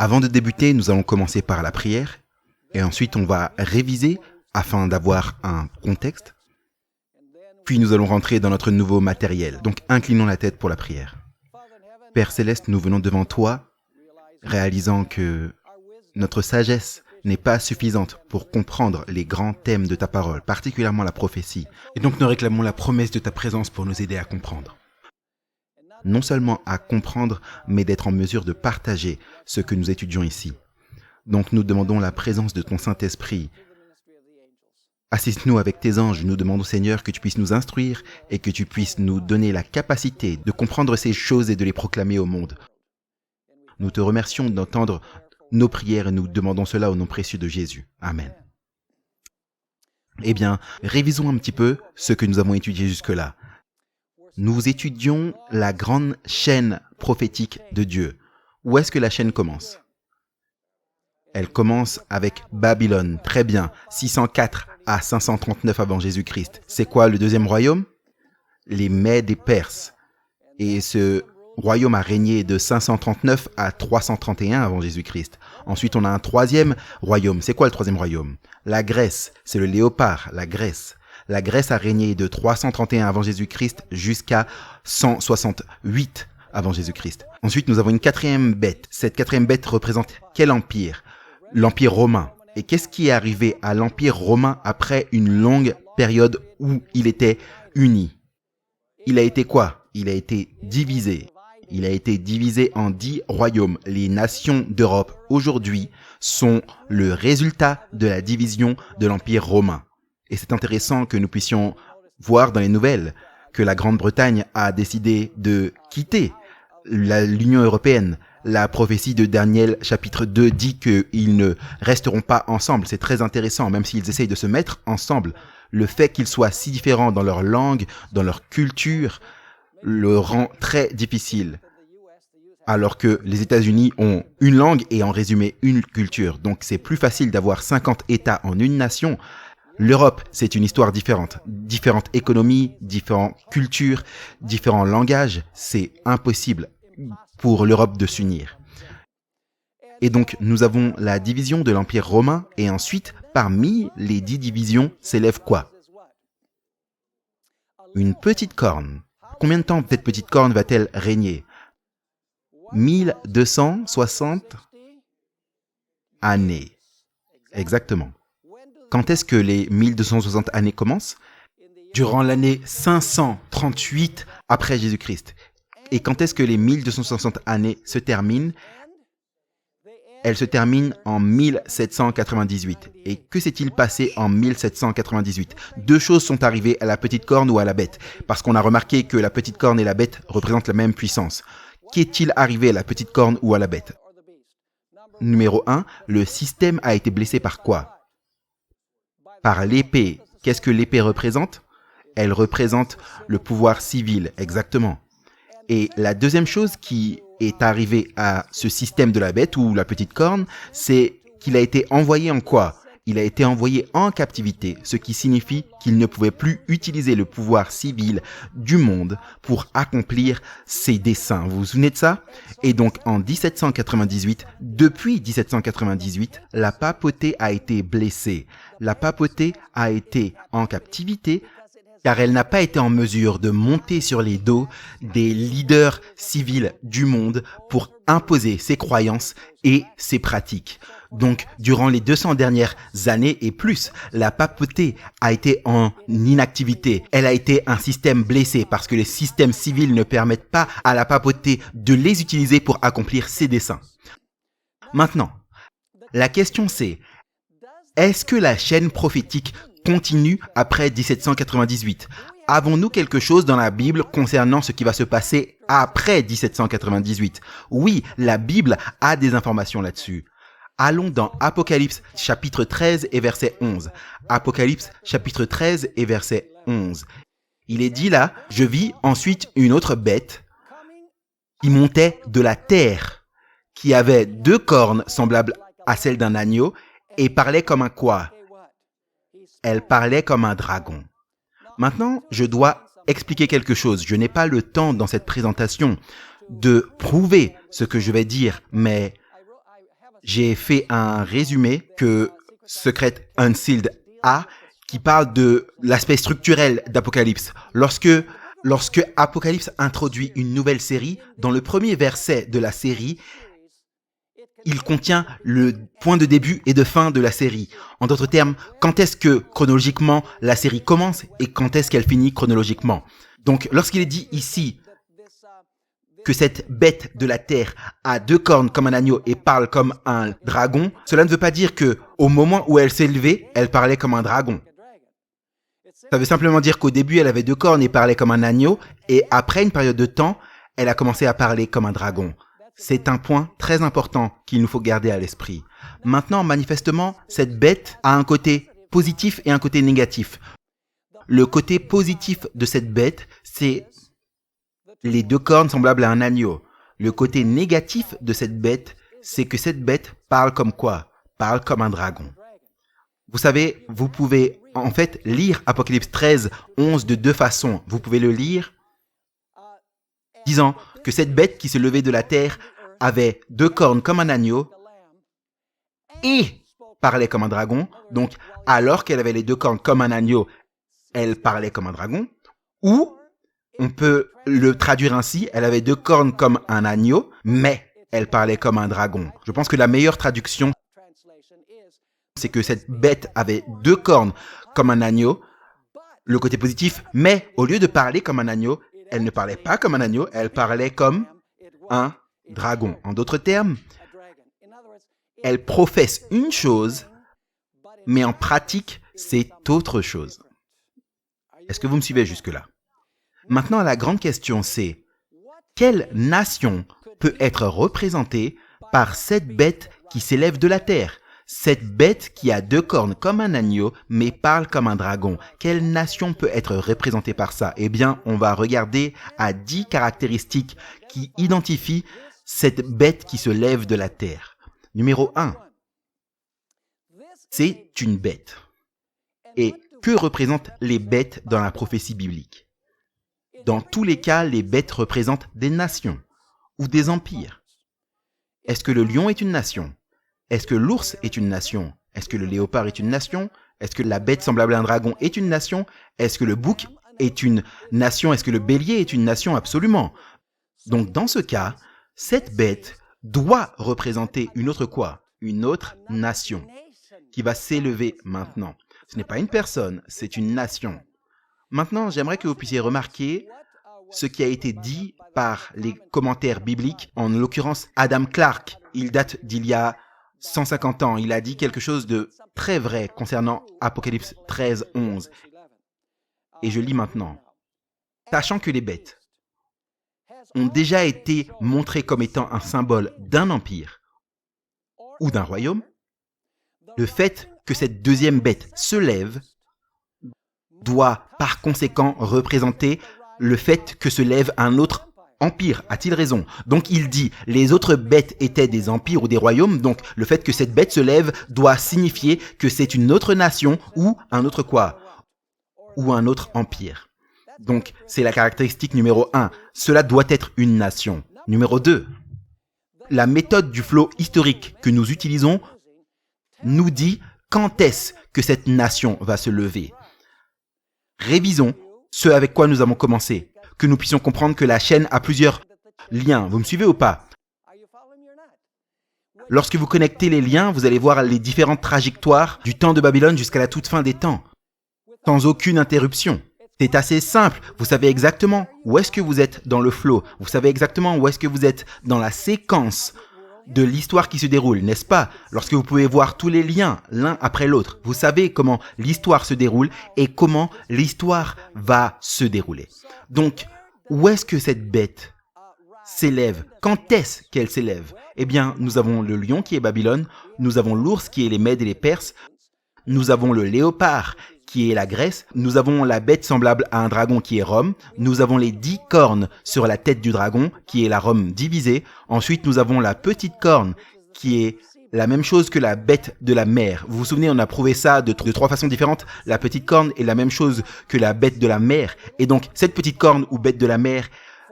Avant de débuter, nous allons commencer par la prière et ensuite on va réviser afin d'avoir un contexte. Puis nous allons rentrer dans notre nouveau matériel. Donc inclinons la tête pour la prière. Père Céleste, nous venons devant toi, réalisant que notre sagesse n'est pas suffisante pour comprendre les grands thèmes de ta parole, particulièrement la prophétie. Et donc nous réclamons la promesse de ta présence pour nous aider à comprendre. Non seulement à comprendre, mais d'être en mesure de partager ce que nous étudions ici. Donc nous demandons la présence de ton Saint-Esprit. Assiste-nous avec tes anges. Nous demandons, Seigneur, que tu puisses nous instruire et que tu puisses nous donner la capacité de comprendre ces choses et de les proclamer au monde. Nous te remercions d'entendre nos prières et nous demandons cela au nom précieux de Jésus. Amen. Eh bien, révisons un petit peu ce que nous avons étudié jusque-là. Nous étudions la grande chaîne prophétique de Dieu. Où est-ce que la chaîne commence? Elle commence avec Babylone. Très bien. 604 à 539 avant Jésus-Christ. C'est quoi le deuxième royaume? Les Mèdes et Perses. Et ce royaume a régné de 539 à 331 avant Jésus-Christ. Ensuite, on a un troisième royaume. C'est quoi le troisième royaume? La Grèce. C'est le léopard, la Grèce. La Grèce a régné de 331 avant Jésus-Christ jusqu'à 168 avant Jésus-Christ. Ensuite, nous avons une quatrième bête. Cette quatrième bête représente quel empire? L'Empire romain. Et qu'est-ce qui est arrivé à l'Empire romain après une longue période où il était uni? Il a été quoi? Il a été divisé. Il a été divisé en 10 royaumes. Les nations d'Europe aujourd'hui sont le résultat de la division de l'Empire romain. Et c'est intéressant que nous puissions voir dans les nouvelles que la Grande-Bretagne a décidé de quitter l'Union européenne. La prophétie de Daniel chapitre 2 dit qu'ils ne resteront pas ensemble. C'est très intéressant, même s'ils essayent de se mettre ensemble. Le fait qu'ils soient si différents dans leur langue, dans leur culture, le rend très difficile. Alors que les États-Unis ont une langue et en résumé une culture. Donc c'est plus facile d'avoir 50 États en une nation. L'Europe, c'est une histoire différente. Différentes économies, différentes cultures, différents langages. C'est impossible pour l'Europe de s'unir. Et donc, nous avons la division de l'Empire romain et ensuite, parmi les 10 divisions, s'élève quoi? Une petite corne. Combien de temps cette petite corne va-t-elle régner? 1260 années. Exactement. Quand est-ce que les 1260 années commencent? Durant l'année 538 après Jésus-Christ. Et quand est-ce que les 1260 années se terminent? Elles se terminent en 1798. Et que s'est-il passé en 1798? Deux choses sont arrivées à la petite corne ou à la bête. Parce qu'on a remarqué que la petite corne et la bête représentent la même puissance. Qu'est-il arrivé à la petite corne ou à la bête? Numéro 1, le système a été blessé par quoi? Par l'épée. Qu'est-ce que l'épée représente? Elle représente le pouvoir civil, exactement. Et la deuxième chose qui est arrivée à ce système de la bête ou la petite corne, c'est qu'il a été envoyé en quoi? Il a été envoyé en captivité, ce qui signifie qu'il ne pouvait plus utiliser le pouvoir civil du monde pour accomplir ses desseins. Vous vous souvenez de ça? Et donc en 1798, depuis 1798, la papauté a été blessée. La papauté a été en captivité car elle n'a pas été en mesure de monter sur les dos des leaders civils du monde pour imposer ses croyances et ses pratiques. Donc, durant les 200 dernières années et plus, la papauté a été en inactivité. Elle a été un système blessé parce que les systèmes civils ne permettent pas à la papauté de les utiliser pour accomplir ses desseins. Maintenant, la question c'est, est-ce que la chaîne prophétique continue après 1798? Avons-nous quelque chose dans la Bible concernant ce qui va se passer après 1798? Oui, la Bible a des informations là-dessus. Allons dans Apocalypse chapitre 13 et verset 11. Apocalypse chapitre 13 et verset 11. Il est dit là, « Je vis ensuite une autre bête qui montait de la terre, qui avait 2 cornes semblables à celles d'un agneau et parlait comme un quoi? Elle parlait comme un dragon. » Maintenant, je dois expliquer quelque chose. Je n'ai pas le temps dans cette présentation de prouver ce que je vais dire, mais j'ai fait un résumé que Secret Unsealed a qui parle de l'aspect structurel d'Apocalypse. Lorsque Apocalypse introduit une nouvelle série, dans le premier verset de la série, il contient le point de début et de fin de la série. En d'autres termes, quand est-ce que chronologiquement la série commence et quand est-ce qu'elle finit chronologiquement. Donc, lorsqu'il est dit ici que cette bête de la terre a 2 cornes comme un agneau et parle comme un dragon, cela ne veut pas dire que au moment où elle s'est levée, elle parlait comme un dragon. Ça veut simplement dire qu'au début, elle avait 2 cornes et parlait comme un agneau, et après une période de temps, elle a commencé à parler comme un dragon. C'est un point très important qu'il nous faut garder à l'esprit. Maintenant, manifestement, cette bête a un côté positif et un côté négatif. Le côté positif de cette bête, c'est les 2 cornes semblables à un agneau. Le côté négatif de cette bête, c'est que cette bête parle comme quoi? Parle comme un dragon. Vous savez, vous pouvez en fait lire Apocalypse 13, 11 de 2 façons. Vous pouvez le lire disant que cette bête qui se levait de la terre avait 2 cornes comme un agneau et parlait comme un dragon. Donc, alors qu'elle avait les 2 cornes comme un agneau, elle parlait comme un dragon. Ou, on peut le traduire ainsi, elle avait 2 cornes comme un agneau, mais elle parlait comme un dragon. Je pense que la meilleure traduction, c'est que cette bête avait 2 cornes comme un agneau, le côté positif, mais au lieu de parler comme un agneau, elle ne parlait pas comme un agneau, elle parlait comme un dragon. En d'autres termes, elle professe une chose, mais en pratique, c'est autre chose. Est-ce que vous me suivez jusque-là? Maintenant, la grande question, c'est quelle nation peut être représentée par cette bête qui s'élève de la terre? Cette bête qui a 2 cornes comme un agneau, mais parle comme un dragon. Quelle nation peut être représentée par ça? Eh bien, on va regarder à 10 caractéristiques qui identifient cette bête qui se lève de la terre. Numéro 1. C'est une bête. Et que représentent les bêtes dans la prophétie biblique? Dans tous les cas, les bêtes représentent des nations ou des empires. Est-ce que le lion est une nation? Est-ce que l'ours est une nation? Est-ce que le léopard est une nation? Est-ce que la bête semblable à un dragon est une nation? Est-ce que le bouc est une nation? Est-ce que le bélier est une nation? Absolument. Donc dans ce cas, cette bête doit représenter une autre quoi? Une autre nation qui va s'élever maintenant. Ce n'est pas une personne, c'est une nation. Maintenant, j'aimerais que vous puissiez remarquer ce qui a été dit par les commentaires bibliques, en l'occurrence Adam Clarke. Il date d'il y a 150 ans. Il a dit quelque chose de très vrai concernant Apocalypse 13, 11. Et je lis maintenant. Sachant que les bêtes ont déjà été montrées comme étant un symbole d'un empire ou d'un royaume, le fait que cette deuxième bête se lève doit par conséquent représenter le fait que se lève un autre empire. A-t-il raison? Donc il dit, les autres bêtes étaient des empires ou des royaumes, donc le fait que cette bête se lève doit signifier que c'est une autre nation ou un autre quoi? Ou un autre empire. Donc c'est la caractéristique numéro 1. Cela doit être une nation. Numéro 2. La méthode du flow historique que nous utilisons nous dit quand est-ce que cette nation va se lever. Révisons ce avec quoi nous avons commencé, que nous puissions comprendre que la chaîne a plusieurs liens. Vous me suivez ou pas? Lorsque vous connectez les liens, vous allez voir les différentes trajectoires du temps de Babylone jusqu'à la toute fin des temps, sans aucune interruption. C'est assez simple, vous savez exactement où est-ce que vous êtes dans le flow, vous savez exactement où est-ce que vous êtes dans la séquence de l'histoire qui se déroule, n'est-ce pas? Lorsque vous pouvez voir tous les liens l'un après l'autre, vous savez comment l'histoire se déroule et comment l'histoire va se dérouler. Donc, où est-ce que cette bête s'élève? Quand est-ce qu'elle s'élève? Eh bien, nous avons le lion qui est Babylone, nous avons l'ours qui est les Mèdes et les Perses, nous avons le léopard qui est la Grèce, nous avons la bête semblable à un dragon qui est Rome, nous avons les 10 cornes sur la tête du dragon qui est la Rome divisée, ensuite nous avons la petite corne qui est la même chose que la bête de la mer. Vous vous souvenez, on a prouvé ça de 3 façons différentes. La petite corne est la même chose que la bête de la mer, et donc cette petite corne ou bête de la mer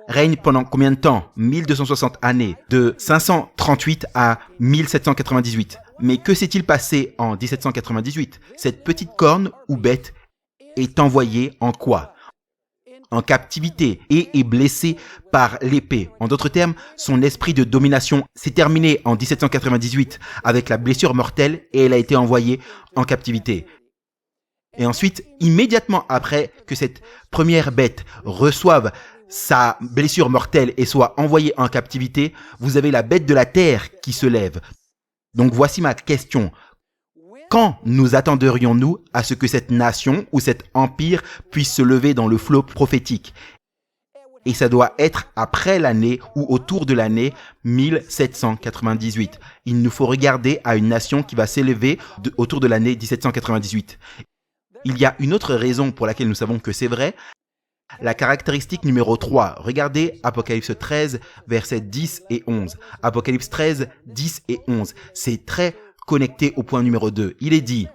règne pendant combien de temps? 1260 années, de 538 à 1798. Mais que s'est-il passé en 1798? Cette petite corne ou bête est envoyée en quoi? En captivité et est blessée par l'épée. En d'autres termes, son esprit de domination s'est terminé en 1798 avec la blessure mortelle et elle a été envoyée en captivité. Et ensuite, immédiatement après que cette première bête reçoive sa blessure mortelle et soit envoyée en captivité, vous avez la bête de la terre qui se lève. Donc voici ma question. Quand nous attendrions-nous à ce que cette nation ou cet empire puisse se lever dans le flot prophétique? Et ça doit être après l'année ou autour de l'année 1798. Il nous faut regarder à une nation qui va s'élever autour de l'année 1798. Il y a une autre raison pour laquelle nous savons que c'est vrai. La caractéristique numéro 3. Regardez Apocalypse 13, versets 10 et 11. Apocalypse 13, 10 et 11. C'est très connecté au point numéro 2. Il est dit,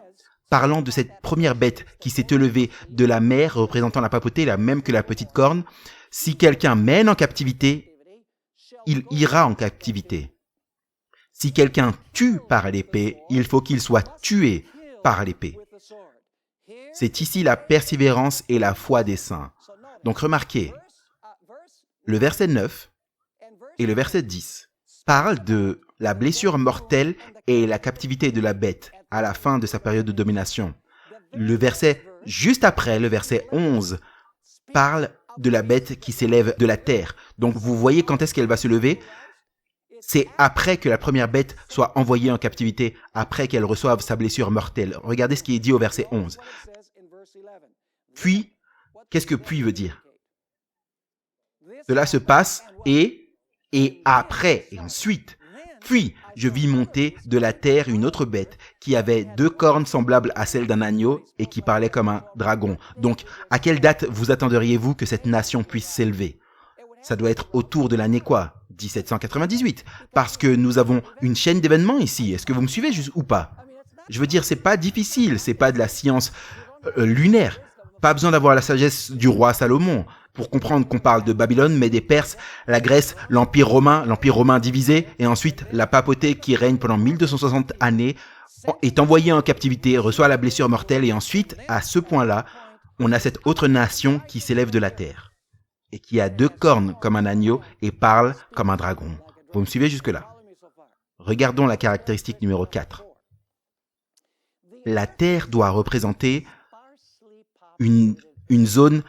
parlant de cette première bête qui s'est élevée de la mer, représentant la papauté, la même que la petite corne, si quelqu'un mène en captivité, il ira en captivité. Si quelqu'un tue par l'épée, il faut qu'il soit tué par l'épée. C'est ici la persévérance et la foi des saints. Donc remarquez, le verset 9 et le verset 10 parlent de la blessure mortelle et la captivité de la bête à la fin de sa période de domination. Le verset juste après, le verset 11, parle de la bête qui s'élève de la terre. Donc vous voyez quand est-ce qu'elle va se lever? C'est après que la première bête soit envoyée en captivité, après qu'elle reçoive sa blessure mortelle. Regardez ce qui est dit au verset 11. Puis, qu'est-ce que puis veut dire? Cela se passe et après, et ensuite. Puis, je vis monter de la terre une autre bête qui avait 2 cornes semblables à celles d'un agneau et qui parlait comme un dragon. Donc, à quelle date vous attendriez-vous que cette nation puisse s'élever? Ça doit être autour de l'année quoi? 1798. Parce que nous avons une chaîne d'événements ici. Est-ce que vous me suivez juste ou pas? Je veux dire, c'est pas difficile. C'est pas de la science lunaire. Pas besoin d'avoir la sagesse du roi Salomon pour comprendre qu'on parle de Babylone, mais des Perses, la Grèce, l'Empire romain divisé, et ensuite la papauté qui règne pendant 1260 années, est envoyée en captivité, reçoit la blessure mortelle, et ensuite, à ce point-là, on a cette autre nation qui s'élève de la terre, et qui a 2 cornes comme un agneau et parle comme un dragon. Vous me suivez jusque-là? Regardons la caractéristique numéro 4. La terre doit représenter une zone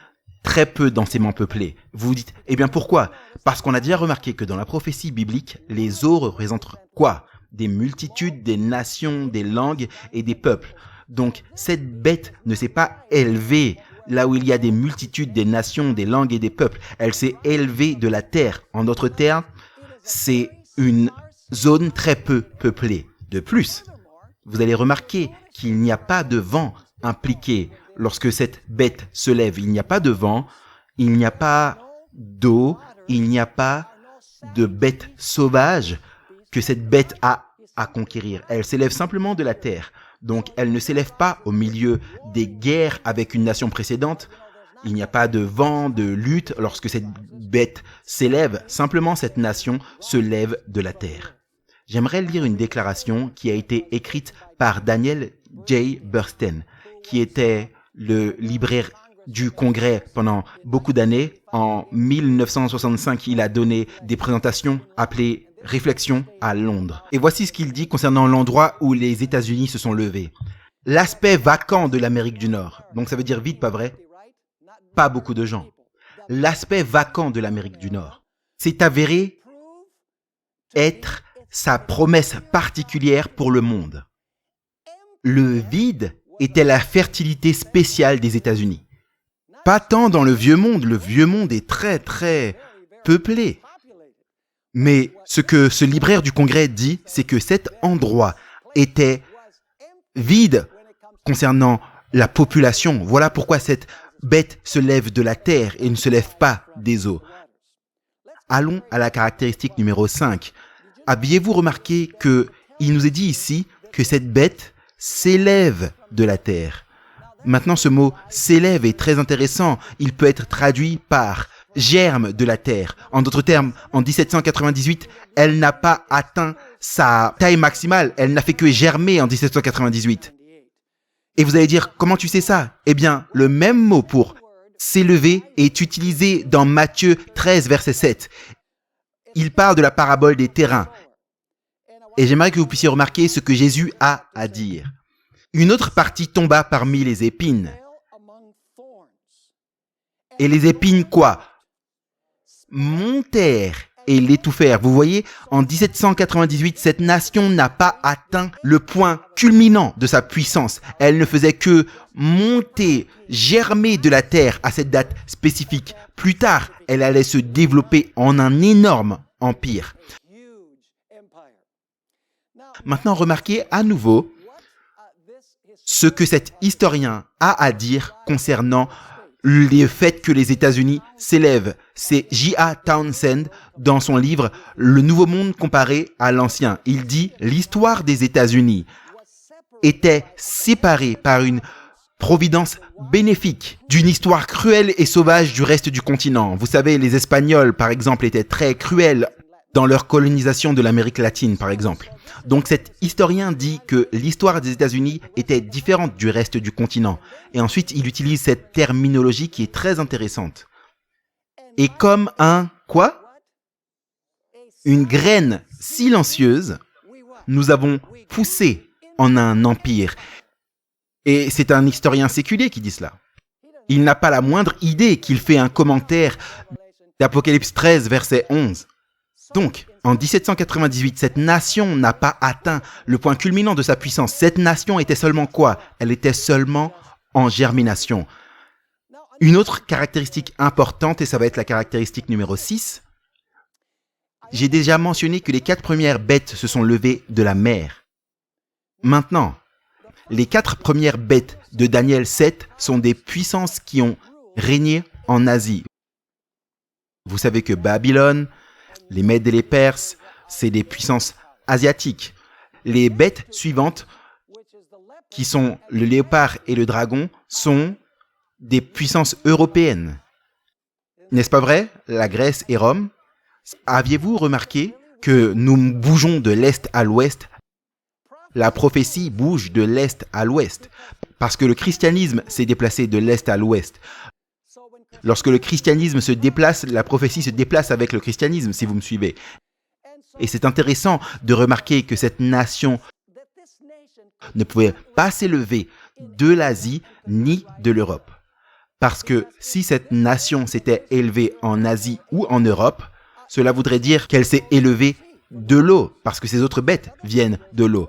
très peu densément peuplée. Vous vous dites, eh bien pourquoi? Parce qu'on a déjà remarqué que dans la prophétie biblique, les eaux représentent quoi? Des multitudes, des nations, des langues et des peuples. Donc cette bête ne s'est pas élevée là où il y a des multitudes, des nations, des langues et des peuples. Elle s'est élevée de la terre. En d'autres termes, c'est une zone très peu peuplée. De plus, vous allez remarquer qu'il n'y a pas de vent impliqué. Lorsque cette bête se lève, il n'y a pas de vent, il n'y a pas d'eau, il n'y a pas de bête sauvage que cette bête a à conquérir. Elle s'élève simplement de la terre. Donc, elle ne s'élève pas au milieu des guerres avec une nation précédente. Il n'y a pas de vent, de lutte lorsque cette bête s'élève. Simplement, cette nation se lève de la terre. J'aimerais lire une déclaration qui a été écrite par Daniel J. Bursten, qui était le libraire du Congrès pendant beaucoup d'années. En 1965, il a donné des présentations appelées « Réflexions à Londres ». Et voici ce qu'il dit concernant l'endroit où les États-Unis se sont levés. L'aspect vacant de l'Amérique du Nord. Donc ça veut dire vide, pas vrai? Pas beaucoup de gens. L'aspect vacant de l'Amérique du Nord. C'est avéré être sa promesse particulière pour le monde. Le vide était la fertilité spéciale des États-Unis. Pas tant dans le vieux monde est très très peuplé. Mais ce que ce libraire du Congrès dit, c'est que cet endroit était vide concernant la population. Voilà pourquoi cette bête se lève de la terre et ne se lève pas des eaux. Allons à la caractéristique numéro 5. Aviez-vous remarqué qu'il nous est dit ici que cette bête s'élève de la terre? Maintenant, ce mot « s'élève » est très intéressant. Il peut être traduit par « germe de la terre. En d'autres termes, en 1798, elle n'a pas atteint sa taille maximale. Elle n'a fait que germer en 1798. Et vous allez dire, comment tu sais ça? Eh bien, le même mot pour s'élever est utilisé dans Matthieu 13, verset 7. Il parle de la parabole des terrains. Et j'aimerais que vous puissiez remarquer ce que Jésus a à dire. Une autre partie tomba parmi les épines. Et les épines quoi? Montèrent et l'étouffèrent. Vous voyez, en 1798, cette nation n'a pas atteint le point culminant de sa puissance. Elle ne faisait que monter, germer de la terre à cette date spécifique. Plus tard, elle allait se développer en un énorme empire. Maintenant, remarquez à nouveau ce que cet historien a à dire concernant le fait que les États-Unis s'élèvent. C'est J.A. Townsend dans son livre « Le Nouveau Monde comparé à l'Ancien ». Il dit « L'histoire des États-Unis était séparée par une providence bénéfique d'une histoire cruelle et sauvage du reste du continent. » Vous savez, les Espagnols, par exemple, étaient très cruels dans leur colonisation de l'Amérique latine, par exemple. Donc cet historien dit que l'histoire des États-Unis était différente du reste du continent. Et ensuite, il utilise cette terminologie qui est très intéressante. Et comme un quoi? Une graine silencieuse, nous avons poussé en un empire. Et c'est un historien séculier qui dit cela. Il n'a pas la moindre idée qu'il fait un commentaire d'Apocalypse 13, verset 11. Donc, en 1798, cette nation n'a pas atteint le point culminant de sa puissance. Cette nation était seulement quoi? Elle était seulement en germination. Une autre caractéristique importante, et ça va être la caractéristique numéro 6, j'ai déjà mentionné que les 4 premières bêtes se sont levées de la mer. Maintenant, les 4 premières bêtes de Daniel 7 sont des puissances qui ont régné en Asie. Vous savez que Babylone, les Mèdes et les Perses, c'est des puissances asiatiques. Les bêtes suivantes, qui sont le léopard et le dragon, sont des puissances européennes. N'est-ce pas vrai? La Grèce et Rome. Aviez-vous remarqué que nous bougeons de l'est à l'ouest? La prophétie bouge de l'est à l'ouest, parce que le christianisme s'est déplacé de l'est à l'ouest. Lorsque le christianisme se déplace, la prophétie se déplace avec le christianisme, si vous me suivez. Et c'est intéressant de remarquer que cette nation ne pouvait pas s'élever de l'Asie ni de l'Europe. Parce que si cette nation s'était élevée en Asie ou en Europe, cela voudrait dire qu'elle s'est élevée de l'eau, parce que ces autres bêtes viennent de l'eau.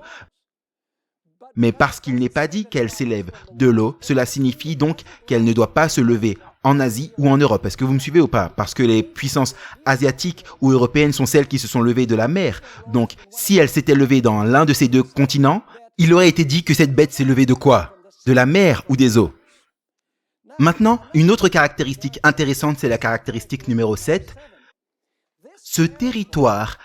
Mais parce qu'il n'est pas dit qu'elle s'élève de l'eau, cela signifie donc qu'elle ne doit pas se lever en Asie ou en Europe. Est-ce que vous me suivez ou pas? Parce que les puissances asiatiques ou européennes sont celles qui se sont levées de la mer. Donc, si elle s'était levée dans l'un de ces deux continents, il aurait été dit que cette bête s'est levée de quoi? De la mer ou des eaux? Maintenant, une autre caractéristique intéressante, c'est la caractéristique numéro 7. Ce territoire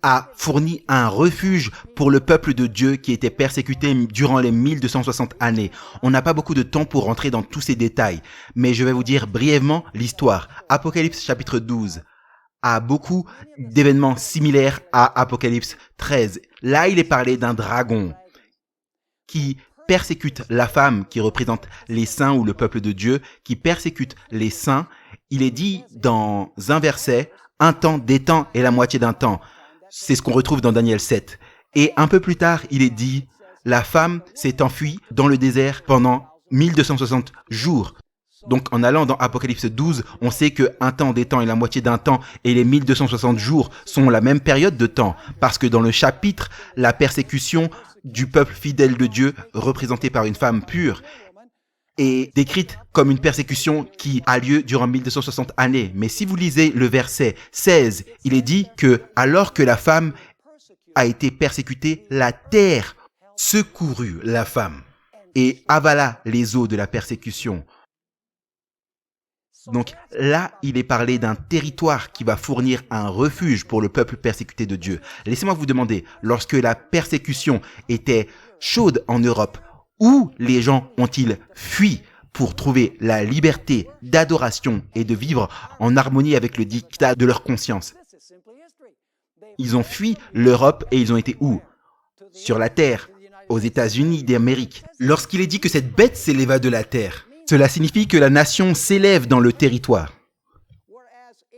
a fourni un refuge pour le peuple de Dieu qui était persécuté durant les 1260 années. On n'a pas beaucoup de temps pour rentrer dans tous ces détails, mais je vais vous dire brièvement l'histoire. Apocalypse chapitre 12 a beaucoup d'événements similaires à Apocalypse 13. Là, il est parlé d'un dragon qui persécute la femme qui représente les saints ou le peuple de Dieu, qui persécute les saints. Il est dit dans un verset, un temps, des temps et la moitié d'un temps. C'est ce qu'on retrouve dans Daniel 7. Et un peu plus tard, il est dit, la femme s'est enfuie dans le désert pendant 1260 jours. Donc en allant dans Apocalypse 12, on sait que un temps, des temps et la moitié d'un temps et les 1260 jours sont la même période de temps. Parce que dans le chapitre, la persécution du peuple fidèle de Dieu, représenté par une femme pure, est décrite comme une persécution qui a lieu durant 1260 années. Mais si vous lisez le verset 16, il est dit que alors que la femme a été persécutée, la terre secourut la femme et avala les eaux de la persécution. Donc là, il est parlé d'un territoire qui va fournir un refuge pour le peuple persécuté de Dieu. Laissez-moi vous demander, lorsque la persécution était chaude en Europe, où les gens ont-ils fui pour trouver la liberté d'adoration et de vivre en harmonie avec le diktat de leur conscience. Ils ont fui l'Europe et ils ont été où? Sur la terre, aux États-Unis d'Amérique. Lorsqu'il est dit que cette bête s'éleva de la terre, cela signifie que la nation s'élève dans le territoire.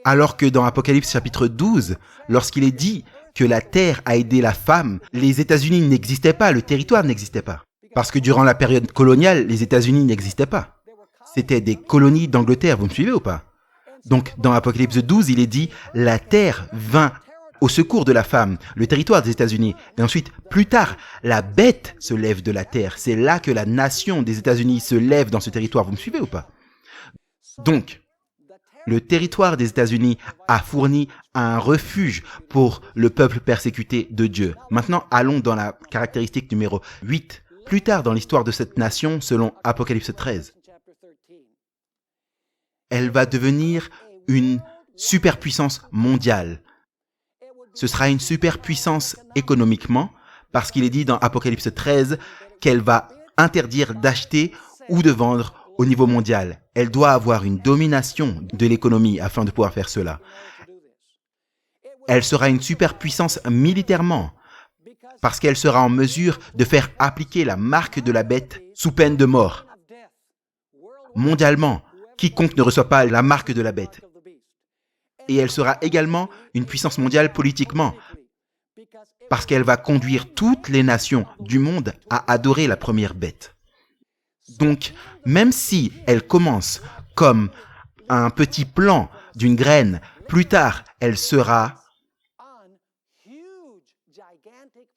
Alors que dans Apocalypse chapitre 12, lorsqu'il est dit que la terre a aidé la femme, les États-Unis n'existaient pas, le territoire n'existait pas. Parce que durant la période coloniale, les États-Unis n'existaient pas. C'était des colonies d'Angleterre, vous me suivez ou pas? Donc dans Apocalypse 12, il est dit « La terre vint au secours de la femme, le territoire des États-Unis. » Et ensuite, plus tard, la bête se lève de la terre. C'est là que la nation des États-Unis se lève dans ce territoire. Vous me suivez ou pas? Donc, le territoire des États-Unis a fourni un refuge pour le peuple persécuté de Dieu. Maintenant, allons dans la caractéristique numéro 8. Plus tard dans l'histoire de cette nation, selon Apocalypse 13, elle va devenir une superpuissance mondiale. Ce sera une superpuissance économiquement, parce qu'il est dit dans Apocalypse 13 qu'elle va interdire d'acheter ou de vendre au niveau mondial. Elle doit avoir une domination de l'économie afin de pouvoir faire cela. Elle sera une superpuissance militairement, parce qu'elle sera en mesure de faire appliquer la marque de la bête sous peine de mort. Mondialement, quiconque ne reçoit pas la marque de la bête. Et elle sera également une puissance mondiale politiquement, parce qu'elle va conduire toutes les nations du monde à adorer la première bête. Donc, même si elle commence comme un petit plant d'une graine, plus tard, elle sera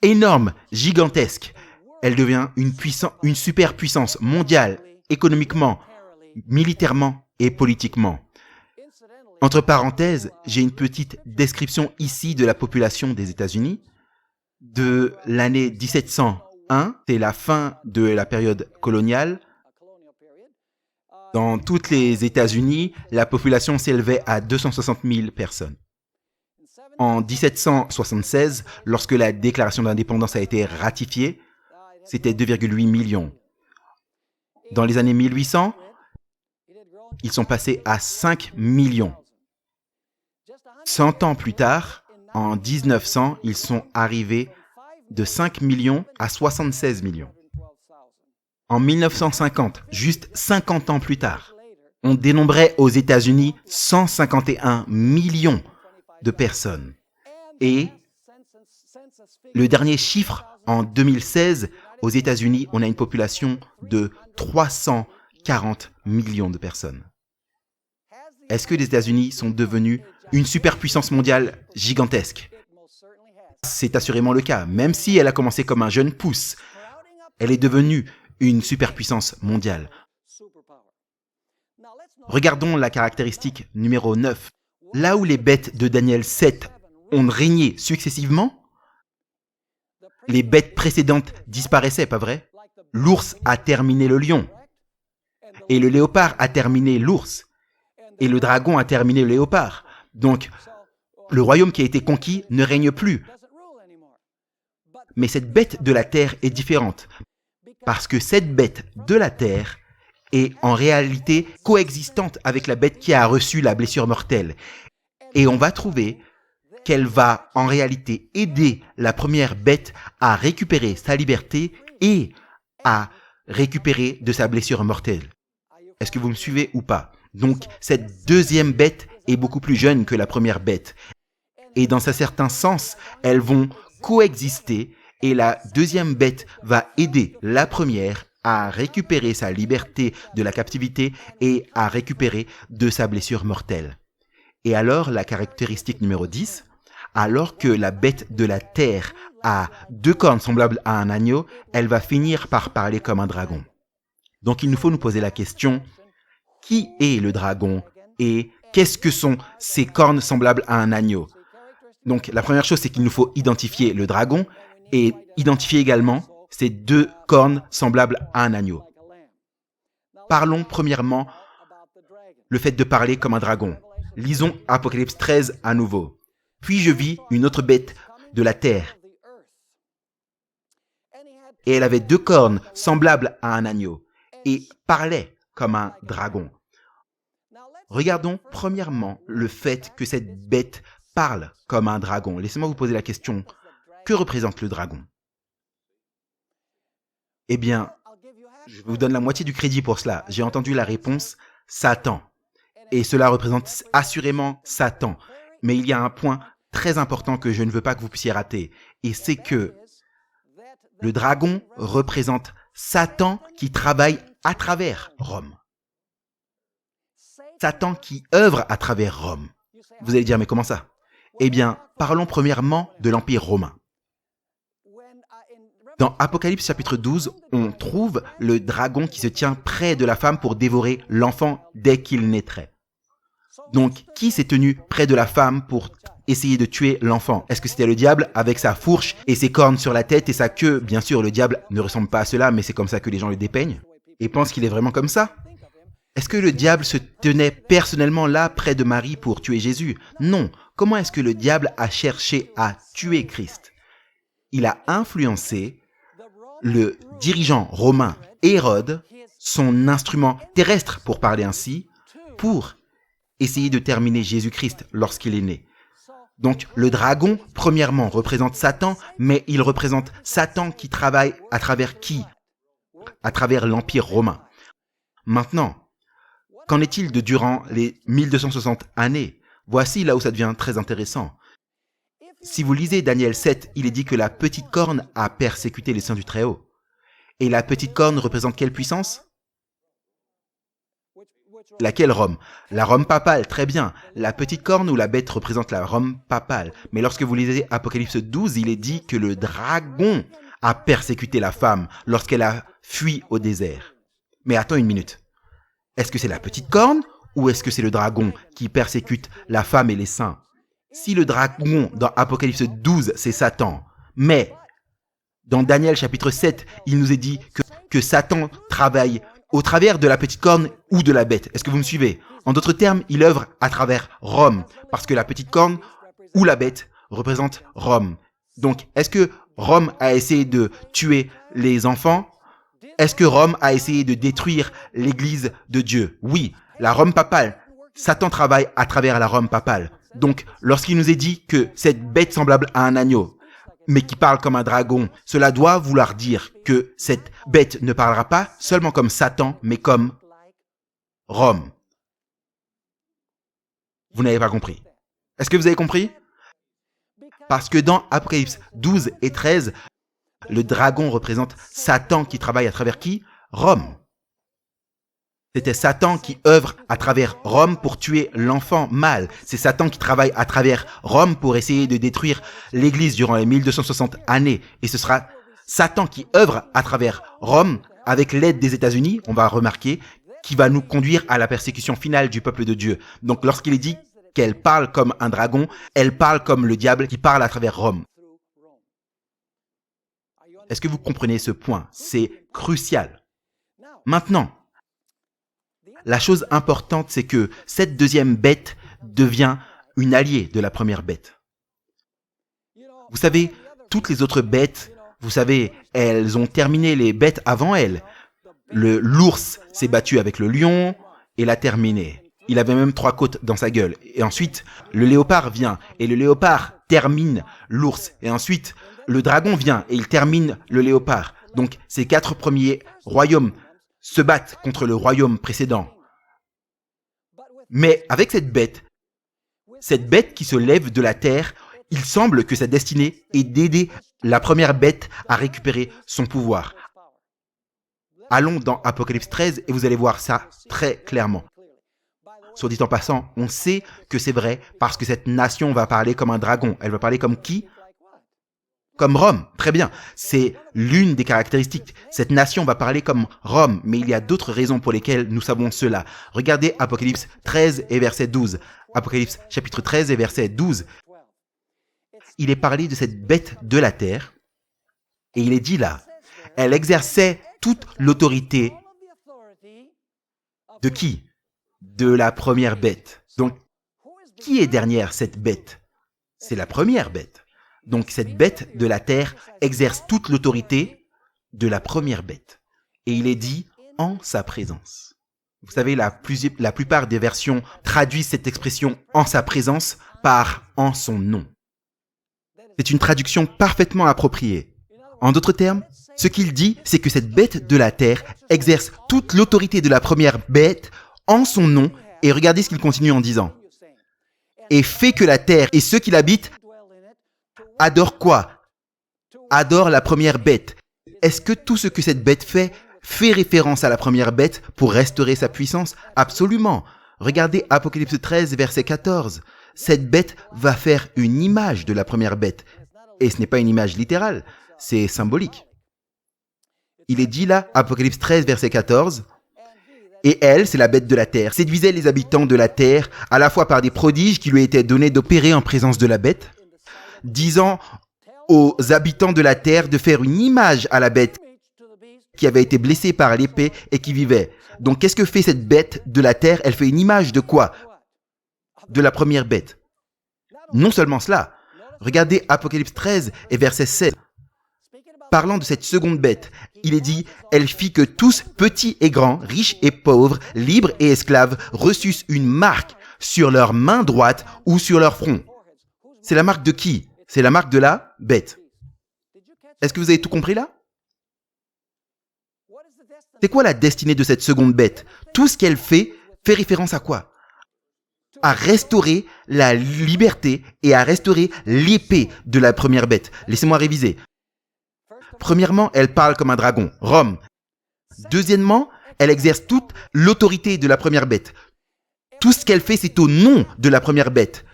énorme, gigantesque. Elle devient une superpuissance mondiale, économiquement, militairement et politiquement. Entre parenthèses, j'ai une petite description ici de la population des États-Unis. De l'année 1701, c'est la fin de la période coloniale. Dans tous les États-Unis, la population s'élevait à 260 000 personnes. En 1776, lorsque la déclaration d'indépendance a été ratifiée, c'était 2,8 millions. Dans les années 1800, ils sont passés à 5 millions. 100 ans plus tard, en 1900, ils sont arrivés de 5 millions à 76 millions. En 1950, juste 50 ans plus tard, on dénombrait aux États-Unis 151 millions de personnes. Et le dernier chiffre, en 2016, aux États-Unis, on a une population de 340 millions de personnes. Est-ce que les États-Unis sont devenus une superpuissance mondiale gigantesque? C'est assurément le cas. Même si elle a commencé comme un jeune pouce, elle est devenue une superpuissance mondiale. Regardons la caractéristique numéro 9. Là où les bêtes de Daniel 7 ont régné successivement, les bêtes précédentes disparaissaient, pas vrai? L'ours a terminé le lion, et le léopard a terminé l'ours, et le dragon a terminé le léopard. Donc, le royaume qui a été conquis ne règne plus. Mais cette bête de la terre est différente, parce que cette bête de la terre est en réalité coexistante avec la bête qui a reçu la blessure mortelle. Et on va trouver qu'elle va en réalité aider la première bête à récupérer sa liberté et à récupérer de sa blessure mortelle. Est-ce que vous me suivez ou pas? Donc, cette deuxième bête est beaucoup plus jeune que la première bête. Et dans un certain sens, elles vont coexister et la deuxième bête va aider la première à récupérer sa liberté de la captivité et à récupérer de sa blessure mortelle. Et alors, la caractéristique numéro 10, alors que la bête de la terre a 2 cornes semblables à un agneau, elle va finir par parler comme un dragon. Donc il nous faut nous poser la question, qui est le dragon et qu'est-ce que sont ces cornes semblables à un agneau? Donc la première chose, c'est qu'il nous faut identifier le dragon et identifier également ces 2 cornes semblables à un agneau. Parlons premièrement le fait de parler comme un dragon. Lisons Apocalypse 13 à nouveau. Puis je vis une autre bête de la terre. Et elle avait 2 cornes semblables à un agneau et parlait comme un dragon. Regardons premièrement le fait que cette bête parle comme un dragon. Laissez-moi vous poser la question, que représente le dragon? Eh bien, je vous donne la moitié du crédit pour cela. J'ai entendu la réponse Satan. Et cela représente assurément Satan. Mais il y a un point très important que je ne veux pas que vous puissiez rater. Et c'est que le dragon représente Satan qui travaille à travers Rome. Satan qui œuvre à travers Rome. Vous allez dire, mais comment ça? Eh bien, parlons premièrement de l'Empire romain. Dans Apocalypse chapitre 12, on trouve le dragon qui se tient près de la femme pour dévorer l'enfant dès qu'il naîtrait. Donc, qui s'est tenu près de la femme pour essayer de tuer l'enfant? Est-ce que c'était le diable avec sa fourche et ses cornes sur la tête et sa queue? Bien sûr, le diable ne ressemble pas à cela, mais c'est comme ça que les gens le dépeignent et pensent qu'il est vraiment comme ça. Est-ce que le diable se tenait personnellement là près de Marie pour tuer Jésus? Non. Comment est-ce que le diable a cherché à tuer Christ? Il a influencé le dirigeant romain Hérode, son instrument terrestre pour parler ainsi, pour essayer de terminer Jésus-Christ lorsqu'il est né. Donc le dragon, premièrement, représente Satan, mais il représente Satan qui travaille à travers qui? À travers l'Empire romain. Maintenant, qu'en est-il de durant les 1260 années? Voici là où ça devient très intéressant. Si vous lisez Daniel 7, il est dit que la petite corne a persécuté les saints du Très-Haut. Et la petite corne représente quelle puissance? Laquelle Rome? La Rome papale, très bien. La petite corne ou la bête représente la Rome papale. Mais lorsque vous lisez Apocalypse 12, il est dit que le dragon a persécuté la femme lorsqu'elle a fui au désert. Mais attends une minute. Est-ce que c'est la petite corne ou est-ce que c'est le dragon qui persécute la femme et les saints? Si le dragon dans Apocalypse 12, c'est Satan, mais dans Daniel chapitre 7, il nous est dit que Satan travaille au travers de la petite corne ou de la bête. Est-ce que vous me suivez? En d'autres termes, il œuvre à travers Rome, parce que la petite corne ou la bête représente Rome. Donc, est-ce que Rome a essayé de tuer les enfants? Est-ce que Rome a essayé de détruire l'Église de Dieu? Oui, la Rome papale. Satan travaille à travers la Rome papale. Donc, lorsqu'il nous est dit que cette bête semblable à un agneau, mais qui parle comme un dragon, cela doit vouloir dire que cette bête ne parlera pas seulement comme Satan, mais comme Rome. Vous n'avez pas compris. Est-ce que vous avez compris? Parce que dans Apocalypse 12 et 13, le dragon représente Satan qui travaille à travers qui? Rome. C'était Satan qui œuvre à travers Rome pour tuer l'enfant mâle. C'est Satan qui travaille à travers Rome pour essayer de détruire l'Église durant les 1260 années. Et ce sera Satan qui œuvre à travers Rome avec l'aide des États-Unis, on va remarquer, qui va nous conduire à la persécution finale du peuple de Dieu. Donc lorsqu'il est dit qu'elle parle comme un dragon, elle parle comme le diable qui parle à travers Rome. Est-ce que vous comprenez ce point? C'est crucial. Maintenant, la chose importante, c'est que cette deuxième bête devient une alliée de la première bête. Vous savez, toutes les autres bêtes, vous savez, elles ont terminé les bêtes avant elles. L'ours s'est battu avec le lion et l'a terminé. Il avait même 3 côtes dans sa gueule. Et ensuite, le léopard vient et le léopard termine l'ours. Et ensuite, le dragon vient et il termine le léopard. Donc, ces 4 premiers royaumes se battent contre le royaume précédent. Mais avec cette bête qui se lève de la terre, il semble que sa destinée est d'aider la première bête à récupérer son pouvoir. Allons dans Apocalypse 13 et vous allez voir ça très clairement. Soit dit en passant, on sait que c'est vrai parce que cette nation va parler comme un dragon. Elle va parler comme qui? Comme Rome, très bien. C'est l'une des caractéristiques. Cette nation va parler comme Rome, mais il y a d'autres raisons pour lesquelles nous savons cela. Regardez Apocalypse 13 et verset 12. Apocalypse chapitre 13 et verset 12. Il est parlé de cette bête de la terre, et il est dit là, elle exerçait toute l'autorité de qui? De la première bête. Donc, qui est derrière cette bête? C'est la première bête. Donc cette bête de la terre exerce toute l'autorité de la première bête. Et il est dit en sa présence. Vous savez, la plupart des versions traduisent cette expression en sa présence par en son nom. C'est une traduction parfaitement appropriée. En d'autres termes, ce qu'il dit, c'est que cette bête de la terre exerce toute l'autorité de la première bête en son nom, et regardez ce qu'il continue en disant. Et fait que la terre et ceux qui l'habitent adorent quoi? Adorent la première bête. Est-ce que tout ce que cette bête fait référence à la première bête pour restaurer sa puissance? Absolument. Regardez Apocalypse 13, verset 14. Cette bête va faire une image de la première bête. Et ce n'est pas une image littérale, c'est symbolique. Il est dit là, Apocalypse 13, verset 14, « Et elle, c'est la bête de la terre, séduisait les habitants de la terre, à la fois par des prodiges qui lui étaient donnés d'opérer en présence de la bête, disant aux habitants de la terre de faire une image à la bête qui avait été blessée par l'épée et qui vivait. » Donc, qu'est-ce que fait cette bête de la terre? Elle fait une image de quoi? De la première bête. Non seulement cela, regardez Apocalypse 13 et verset 16. Parlant de cette seconde bête, il est dit « Elle fit que tous, petits et grands, riches et pauvres, libres et esclaves, reçussent une marque sur leur main droite ou sur leur front. » C'est la marque de qui? C'est la marque de la bête. Est-ce que vous avez tout compris là? C'est quoi la destinée de cette seconde bête? Tout ce qu'elle fait référence à quoi? À restaurer la liberté et à restaurer l'épée de la première bête. Laissez-moi réviser. Premièrement, elle parle comme un dragon, Rome. Deuxièmement, elle exerce toute l'autorité de la première bête. Tout ce qu'elle fait, c'est au nom de la première bête.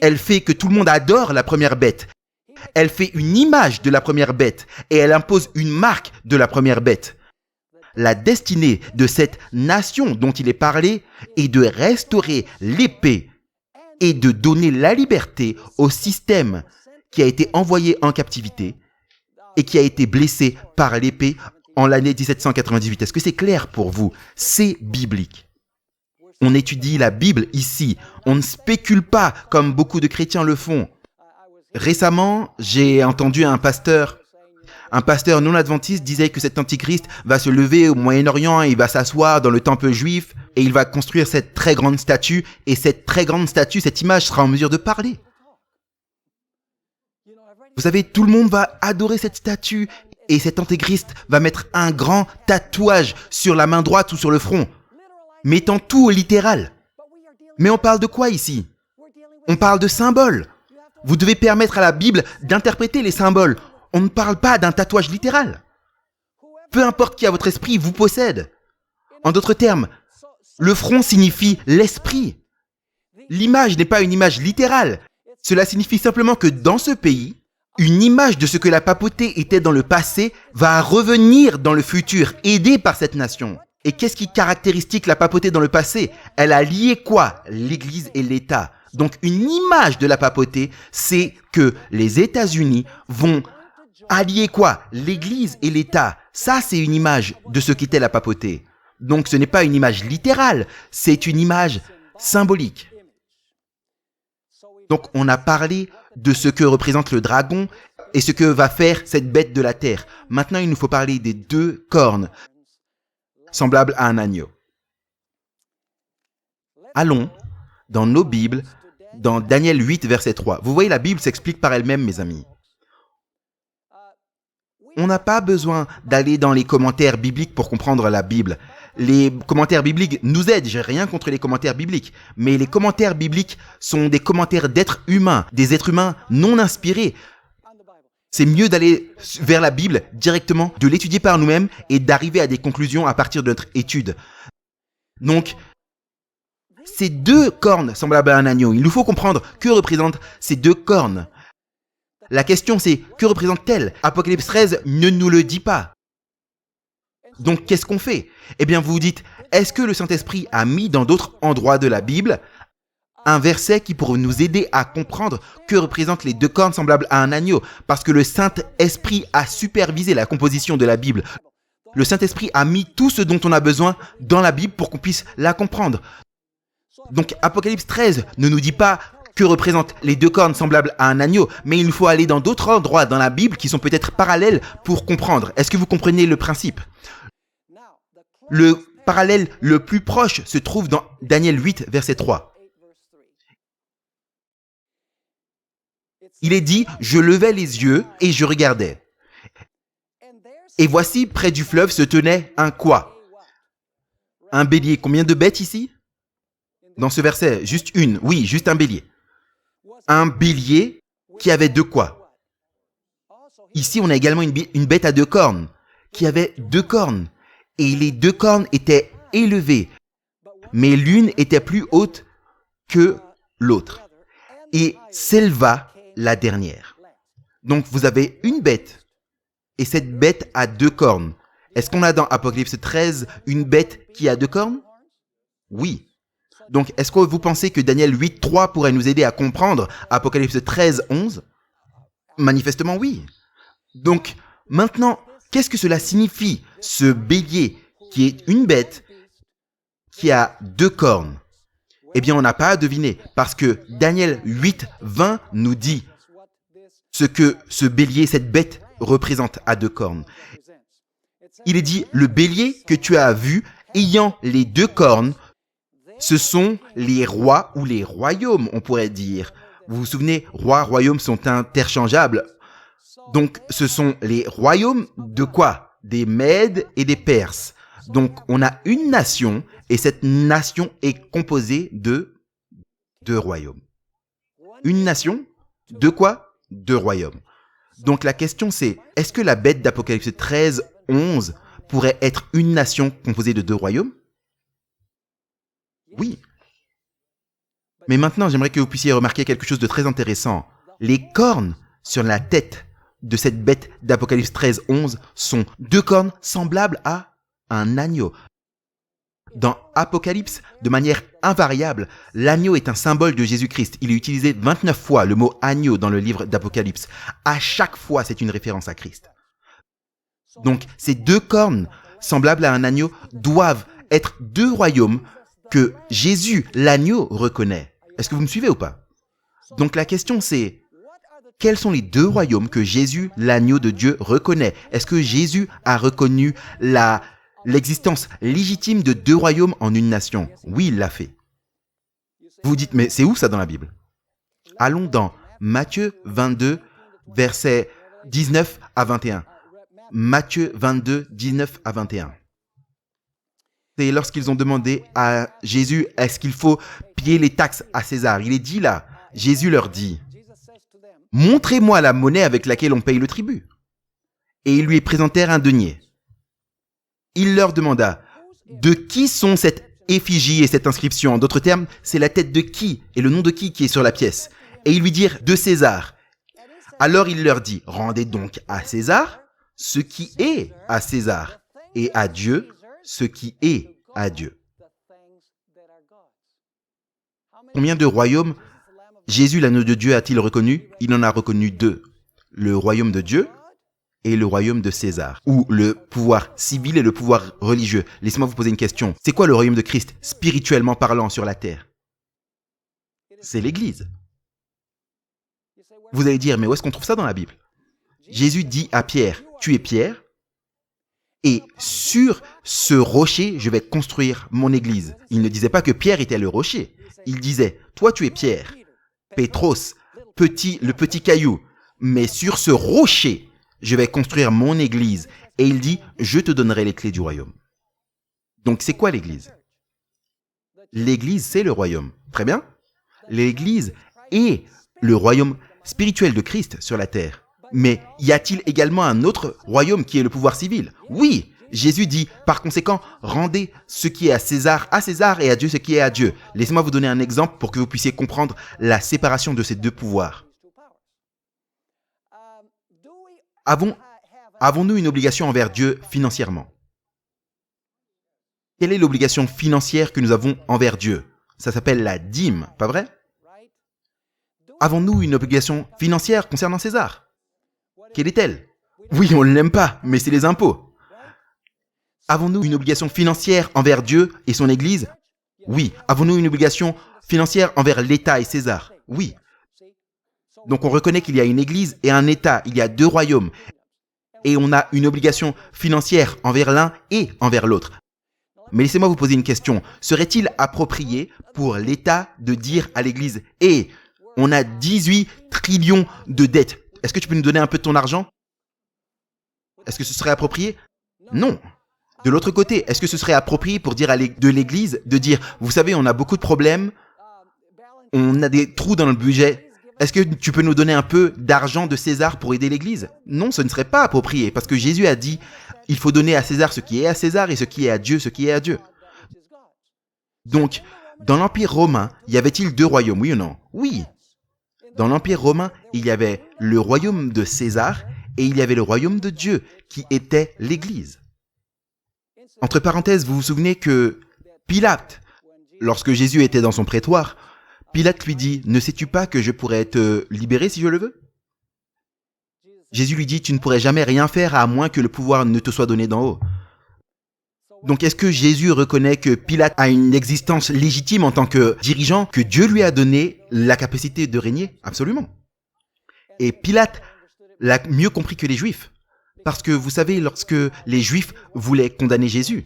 Elle fait que tout le monde adore la première bête. Elle fait une image de la première bête et elle impose une marque de la première bête. La destinée de cette nation dont il est parlé est de restaurer l'épée et de donner la liberté au système qui a été envoyé en captivité et qui a été blessé par l'épée en l'année 1798. Est-ce que c'est clair pour vous? C'est biblique. On étudie la Bible ici. On ne spécule pas comme beaucoup de chrétiens le font. Récemment, j'ai entendu un pasteur non adventiste disait que cet antichrist va se lever au Moyen-Orient et il va s'asseoir dans le temple juif et il va construire cette très grande statue et cette très grande statue, cette image sera en mesure de parler. Vous savez, tout le monde va adorer cette statue et cet antéchrist va mettre un grand tatouage sur la main droite ou sur le front, mettant tout au littéral. Mais on parle de quoi ici? On parle de symboles. Vous devez permettre à la Bible d'interpréter les symboles. On ne parle pas d'un tatouage littéral. Peu importe qui à votre esprit vous possède. En d'autres termes, le front signifie l'esprit. L'image n'est pas une image littérale. Cela signifie simplement que dans ce pays, une image de ce que la papauté était dans le passé va revenir dans le futur, aidée par cette nation. Et qu'est-ce qui caractérise la papauté dans le passé? Elle a lié quoi? L'Église et l'État. Donc une image de la papauté, c'est que les États-Unis vont allier quoi? L'Église et l'État. Ça, c'est une image de ce qu'était la papauté. Donc ce n'est pas une image littérale, c'est une image symbolique. Donc on a parlé de ce que représente le dragon et ce que va faire cette bête de la terre. Maintenant, il nous faut parler des deux cornes, semblables à un agneau. Allons dans nos Bibles, dans Daniel 8, verset 3. Vous voyez, la Bible s'explique par elle-même, mes amis. On n'a pas besoin d'aller dans les commentaires bibliques pour comprendre la Bible. Les commentaires bibliques nous aident, j'ai rien contre les commentaires bibliques, mais les commentaires bibliques sont des commentaires d'êtres humains, des êtres humains non inspirés. C'est mieux d'aller vers la Bible directement, de l'étudier par nous-mêmes et d'arriver à des conclusions à partir de notre étude. Donc, ces deux cornes semblables à un agneau, il nous faut comprendre que représentent ces deux cornes. La question c'est, que représente-t-elle? Apocalypse 13 ne nous le dit pas. Donc qu'est-ce qu'on fait? Eh bien vous vous dites, est-ce que le Saint-Esprit a mis dans d'autres endroits de la Bible un verset qui pourrait nous aider à comprendre que représentent les deux cornes semblables à un agneau? Parce que le Saint-Esprit a supervisé la composition de la Bible. Le Saint-Esprit a mis tout ce dont on a besoin dans la Bible pour qu'on puisse la comprendre. Donc Apocalypse 13 ne nous dit pas que représentent les deux cornes semblables à un agneau, mais il nous faut aller dans d'autres endroits dans la Bible qui sont peut-être parallèles pour comprendre. Est-ce que vous comprenez le principe? Le parallèle le plus proche se trouve dans Daniel 8, verset 3. Il est dit, je levai les yeux et je regardais. Et voici, près du fleuve se tenait un quoi? Un bélier. Combien de bêtes ici? Dans ce verset, juste une. Oui, juste un bélier. Un bélier qui avait deux quoi? Ici, on a également une bête à deux cornes, qui avait deux cornes. Et les deux cornes étaient élevées, mais l'une était plus haute que l'autre. Et s'éleva la dernière. Donc, vous avez une bête, et cette bête a deux cornes. Est-ce qu'on a dans Apocalypse 13 une bête qui a deux cornes? Oui. Donc, est-ce que vous pensez que Daniel 8, 3 pourrait nous aider à comprendre Apocalypse 13, 11? Manifestement, oui. Donc, maintenant, qu'est-ce que cela signifie, ce bélier qui est une bête qui a deux cornes? Eh bien, on n'a pas à deviner, parce que Daniel 8, 20 nous dit ce que ce bélier, cette bête, représente à deux cornes. Il est dit, le bélier que tu as vu, ayant les deux cornes, ce sont les rois ou les royaumes, on pourrait dire. Vous vous souvenez, rois, royaumes sont interchangeables. Donc, ce sont les royaumes de quoi? Des Mèdes et des Perses. Donc, on a une nation, et cette nation est composée de deux royaumes. Une nation, de quoi? Deux royaumes. Donc, la question c'est, est-ce que la bête d'Apocalypse 13, 11 pourrait être une nation composée de deux royaumes? Oui. Mais maintenant, j'aimerais que vous puissiez remarquer quelque chose de très intéressant. Les cornes sur la tête de cette bête d'Apocalypse 13, 11 sont deux cornes semblables à un agneau. Dans Apocalypse, de manière invariable, l'agneau est un symbole de Jésus-Christ. Il est utilisé 29 fois, le mot agneau, dans le livre d'Apocalypse. À chaque fois, c'est une référence à Christ. Donc, ces deux cornes, semblables à un agneau, doivent être deux royaumes que Jésus, l'agneau, reconnaît. Est-ce que vous me suivez ou pas? Donc, la question c'est, quels sont les deux royaumes que Jésus, l'agneau de Dieu, reconnaît? Est-ce que Jésus a reconnu l'existence légitime de deux royaumes en une nation? Oui, il l'a fait. Vous dites, mais c'est où ça dans la Bible? Allons dans Matthieu 22, versets 19 à 21. Matthieu 22, 19 à 21. C'est lorsqu'ils ont demandé à Jésus, est-ce qu'il faut payer les taxes à César? Il est dit là, Jésus leur dit, montrez-moi la monnaie avec laquelle on paye le tribut. Et ils lui présentèrent un denier. Il leur demanda, de qui sont cette effigie et cette inscription? En d'autres termes, c'est la tête de qui et le nom de qui est sur la pièce? Et ils lui dirent, de César. Alors il leur dit, rendez donc à César ce qui est à César, et à Dieu ce qui est à Dieu. Combien de royaumes Jésus, l'agneau de Dieu, a-t-il reconnu? Il en a reconnu deux. Le royaume de Dieu et le royaume de César, ou le pouvoir civil et le pouvoir religieux. Laissez-moi vous poser une question. C'est quoi le royaume de Christ, spirituellement parlant, sur la terre? C'est l'Église. Vous allez dire, mais où est-ce qu'on trouve ça dans la Bible? Jésus dit à Pierre, tu es Pierre, et sur ce rocher, je vais construire mon Église. Il ne disait pas que Pierre était le rocher. Il disait, toi tu es Pierre, Pétros, le petit caillou, mais sur ce rocher, je vais construire mon Église. Et il dit, je te donnerai les clés du royaume. Donc c'est quoi l'Église? L'Église, c'est le royaume. Très bien. L'Église est le royaume spirituel de Christ sur la terre. Mais y a-t-il également un autre royaume qui est le pouvoir civil? Oui. Jésus dit, par conséquent, rendez ce qui est à César et à Dieu ce qui est à Dieu. Laissez-moi vous donner un exemple pour que vous puissiez comprendre la séparation de ces deux pouvoirs. Avons-nous une obligation envers Dieu financièrement? Quelle est l'obligation financière que nous avons envers Dieu? Ça s'appelle la dîme, pas vrai? Avons-nous une obligation financière concernant César? Quelle est-elle? Oui, on ne l'aime pas, mais c'est les impôts. Avons-nous une obligation financière envers Dieu et son Église? Oui. Avons-nous une obligation financière envers l'État et César? Oui. Donc on reconnaît qu'il y a une Église et un État, il y a deux royaumes. Et on a une obligation financière envers l'un et envers l'autre. Mais laissez-moi vous poser une question. Serait-il approprié pour l'État de dire à l'Église « Hé, on a 18 trillions de dettes. Est-ce que tu peux nous donner un peu de ton argent ?» Est-ce que ce serait approprié? Non. De l'autre côté, est-ce que ce serait approprié pour dire de l'Église de dire « Vous savez, on a beaucoup de problèmes, on a des trous dans le budget. Est-ce que tu peux nous donner un peu d'argent de César pour aider l'Église ?» Non, ce ne serait pas approprié parce que Jésus a dit « Il faut donner à César ce qui est à César et ce qui est à Dieu, ce qui est à Dieu. » Donc, dans l'Empire romain, y avait-il deux royaumes, oui ou non? Oui. Dans l'Empire romain, il y avait le royaume de César et il y avait le royaume de Dieu qui était l'Église. Entre parenthèses, vous vous souvenez que Pilate, lorsque Jésus était dans son prétoire, Pilate lui dit « Ne sais-tu pas que je pourrais te libérer si je le veux ?» Jésus lui dit « Tu ne pourrais jamais rien faire à moins que le pouvoir ne te soit donné d'en haut. » Donc est-ce que Jésus reconnaît que Pilate a une existence légitime en tant que dirigeant, que Dieu lui a donné la capacité de régner? Absolument. Et Pilate l'a mieux compris que les Juifs. Parce que vous savez, lorsque les Juifs voulaient condamner Jésus,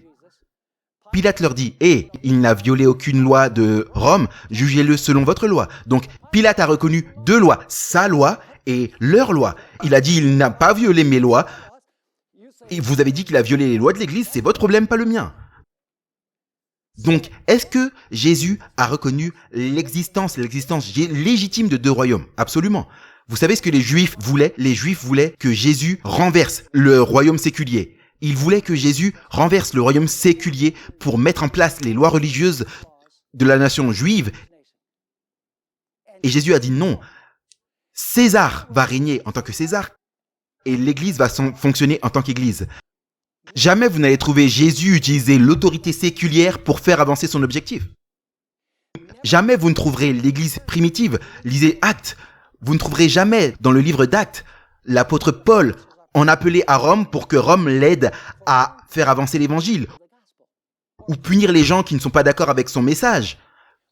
Pilate leur dit « il n'a violé aucune loi de Rome, jugez-le selon votre loi. » Donc Pilate a reconnu deux lois, sa loi et leur loi. Il a dit « Il n'a pas violé mes lois. » Et vous avez dit qu'il a violé les lois de l'Église, c'est votre problème, pas le mien. Donc, est-ce que Jésus a reconnu l'existence légitime de deux royaumes? Absolument. Vous savez ce que les Juifs voulaient? Les Juifs voulaient que Jésus renverse le royaume séculier. Ils voulaient que Jésus renverse le royaume séculier pour mettre en place les lois religieuses de la nation juive. Et Jésus a dit non. César va régner en tant que César et l'Église va fonctionner en tant qu'Église. Jamais vous n'allez trouver Jésus utiliser l'autorité séculière pour faire avancer son objectif. Jamais vous ne trouverez l'Église primitive, lisez Actes, vous ne trouverez jamais dans le livre d'Actes l'apôtre Paul en appeler à Rome pour que Rome l'aide à faire avancer l'Évangile ou punir les gens qui ne sont pas d'accord avec son message.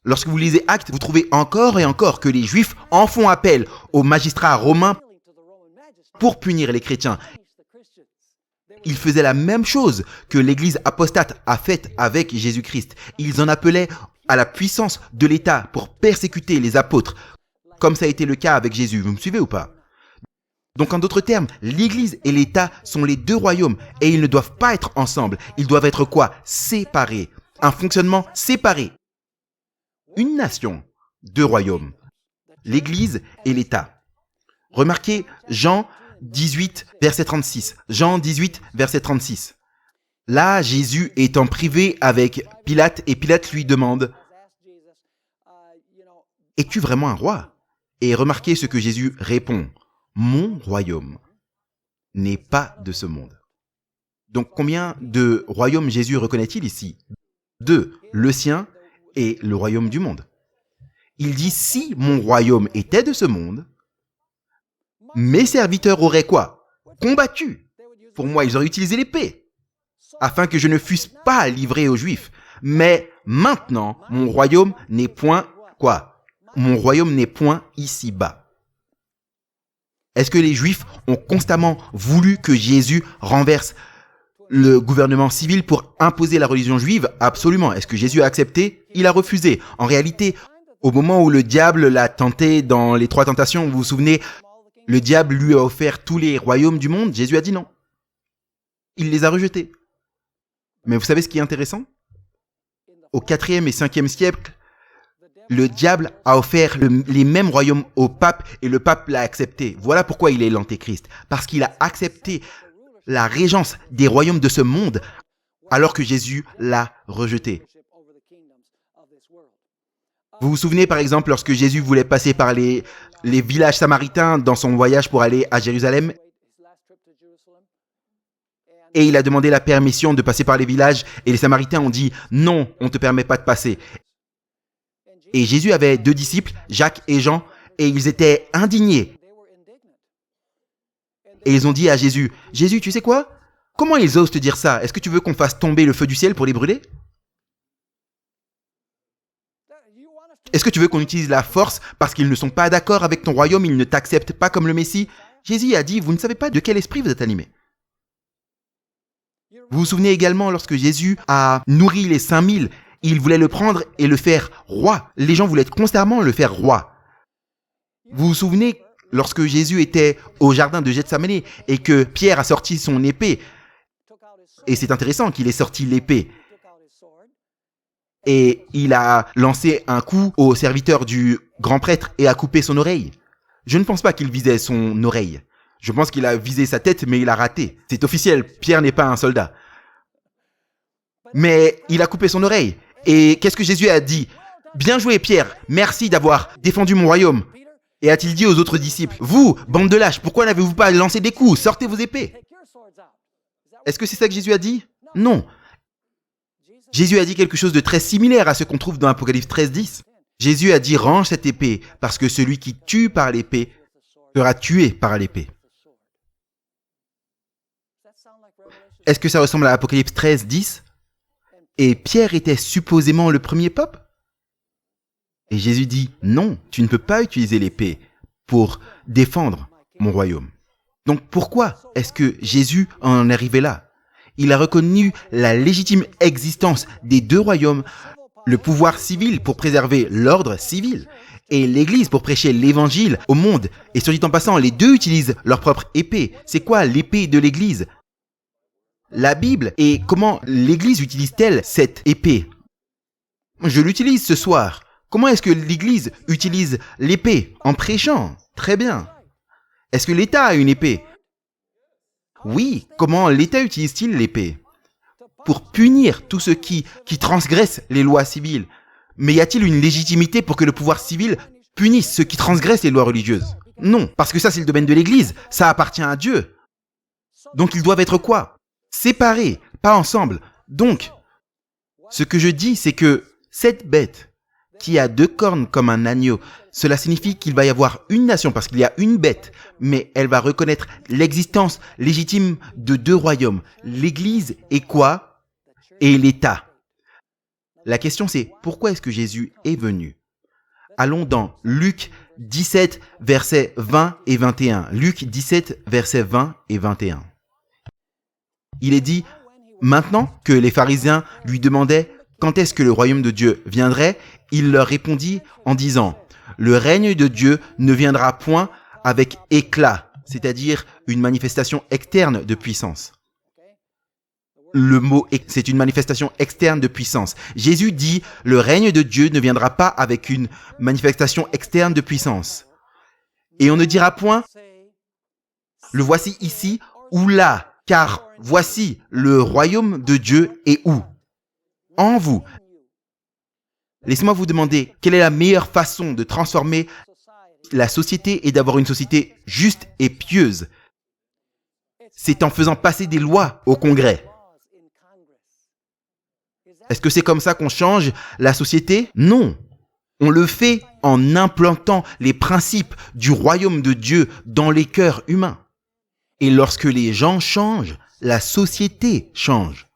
Lorsque vous lisez Actes, vous trouvez encore et encore que les Juifs en font appel aux magistrats romains pour punir les chrétiens. Ils faisaient la même chose que l'Église apostate a faite avec Jésus-Christ. Ils en appelaient à la puissance de l'État pour persécuter les apôtres, comme ça a été le cas avec Jésus. Vous me suivez ou pas? Donc en d'autres termes, l'Église et l'État sont les deux royaumes et ils ne doivent pas être ensemble. Ils doivent être quoi? Séparés. Un fonctionnement séparé. Une nation, deux royaumes. L'Église et l'État. Remarquez Jean 18, verset 36. Jean 18, verset 36. Là, Jésus est en privé avec Pilate et Pilate lui demande « Es-tu vraiment un roi ?» Et remarquez ce que Jésus répond. « Mon royaume n'est pas de ce monde. » Donc combien de royaumes Jésus reconnaît-il ici? Deux, le sien et le royaume du monde. Il dit « Si mon royaume était de ce monde, mes serviteurs auraient quoi? Combattu. Pour moi, ils auraient utilisé l'épée, afin que je ne fusse pas livré aux Juifs. Mais maintenant, mon royaume n'est point quoi? Mon royaume n'est point ici-bas. » Est-ce que les Juifs ont constamment voulu que Jésus renverse le gouvernement civil pour imposer la religion juive? Absolument. Est-ce que Jésus a accepté? Il a refusé. En réalité, au moment où le diable l'a tenté dans les trois tentations, vous vous souvenez, le diable lui a offert tous les royaumes du monde. Jésus a dit non. Il les a rejetés. Mais vous savez ce qui est intéressant? Au 4e et 5e siècle, le diable a offert les mêmes royaumes au pape et le pape l'a accepté. Voilà pourquoi il est l'antéchrist. Parce qu'il a accepté la régence des royaumes de ce monde alors que Jésus l'a rejeté. Vous vous souvenez par exemple lorsque Jésus voulait passer par les villages samaritains dans son voyage pour aller à Jérusalem et il a demandé la permission de passer par les villages et les Samaritains ont dit « Non, on ne te permet pas de passer ». Et Jésus avait deux disciples, Jacques et Jean, et ils étaient indignés. Et ils ont dit à Jésus « Jésus, tu sais quoi? Comment ils osent te dire ça? Est-ce que tu veux qu'on fasse tomber le feu du ciel pour les brûler? Est-ce que tu veux qu'on utilise la force parce qu'ils ne sont pas d'accord avec ton royaume, ils ne t'acceptent pas comme le Messie? » Jésus a dit « Vous ne savez pas de quel esprit vous êtes animés. Vous vous souvenez également lorsque Jésus a nourri les 5000, il voulait le prendre et le faire roi. Les gens voulaient constamment le faire roi. Vous vous souvenez lorsque Jésus était au jardin de Gethsémani et que Pierre a sorti son épée. Et c'est intéressant qu'il ait sorti l'épée. Et il a lancé un coup au serviteur du grand prêtre et a coupé son oreille. Je ne pense pas qu'il visait son oreille. Je pense qu'il a visé sa tête, mais il a raté. C'est officiel, Pierre n'est pas un soldat. Mais il a coupé son oreille. Et qu'est-ce que Jésus a dit? Bien joué, Pierre, merci d'avoir défendu mon royaume. Et a-t-il dit aux autres disciples, vous, bande de lâches, pourquoi n'avez-vous pas lancé des coups? Sortez vos épées. Est-ce que c'est ça que Jésus a dit? Non. Jésus a dit quelque chose de très similaire à ce qu'on trouve dans Apocalypse 13:10. Jésus a dit, range cette épée, parce que celui qui tue par l'épée sera tué par l'épée. Est-ce que ça ressemble à Apocalypse 13:10? Et Pierre était supposément le premier pape? Et Jésus dit, non, tu ne peux pas utiliser l'épée pour défendre mon royaume. Donc pourquoi est-ce que Jésus en est arrivé là? Il a reconnu la légitime existence des deux royaumes, le pouvoir civil pour préserver l'ordre civil et l'Église pour prêcher l'Évangile au monde. Et soit dit en passant, les deux utilisent leur propre épée. C'est quoi l'épée de l'Église? La Bible. Et comment l'Église utilise-t-elle cette épée? Je l'utilise ce soir. Comment est-ce que l'Église utilise l'épée? En prêchant. Très bien. Est-ce que l'État a une épée? Oui. Comment l'État utilise-t-il l'épée? Pour punir tous ceux qui transgressent les lois civiles. Mais y a-t-il une légitimité pour que le pouvoir civil punisse ceux qui transgressent les lois religieuses? Non, parce que ça c'est le domaine de l'Église. Ça appartient à Dieu. Donc ils doivent être quoi? Séparés, pas ensemble. Donc, ce que je dis, c'est que cette bête qui a 2 cornes comme un agneau, cela signifie qu'il va y avoir une nation parce qu'il y a une bête, mais elle va reconnaître l'existence légitime de 2 royaumes. L'Église est quoi? Et l'État. La question c'est, pourquoi est-ce que Jésus est venu? Allons dans Luc 17, versets 20 et 21. Luc 17, versets 20 et 21. Il est dit, maintenant que les pharisiens lui demandaient quand est-ce que le royaume de Dieu viendrait, il leur répondit en disant, le règne de Dieu ne viendra point avec éclat, c'est-à-dire une manifestation externe de puissance. Le mot, c'est une manifestation externe de puissance. Jésus dit, le règne de Dieu ne viendra pas avec une manifestation externe de puissance. Et on ne dira point, le voici ici ou là. Car voici, le royaume de Dieu est où? En vous. Laissez-moi vous demander, quelle est la meilleure façon de transformer la société et d'avoir une société juste et pieuse? C'est en faisant passer des lois au Congrès. Est-ce que c'est comme ça qu'on change la société? Non. On le fait en implantant les principes du royaume de Dieu dans les cœurs humains. Et lorsque les gens changent, la société change.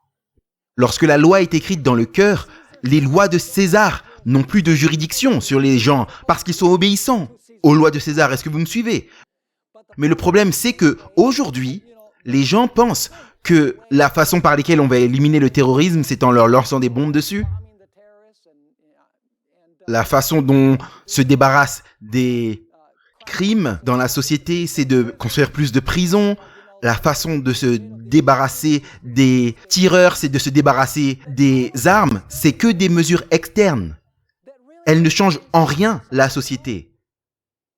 Lorsque la loi est écrite dans le cœur, les lois de César n'ont plus de juridiction sur les gens parce qu'ils sont obéissants aux lois de César. Est-ce que vous me suivez? Mais le problème, c'est que aujourd'hui, les gens pensent que la façon par laquelle on va éliminer le terrorisme, c'est en leur lançant des bombes dessus. La façon dont se débarrasse des crimes dans la société, c'est de construire plus de prisons. La façon de se débarrasser des tireurs, c'est de se débarrasser des armes. C'est que des mesures externes. Elles ne changent en rien la société.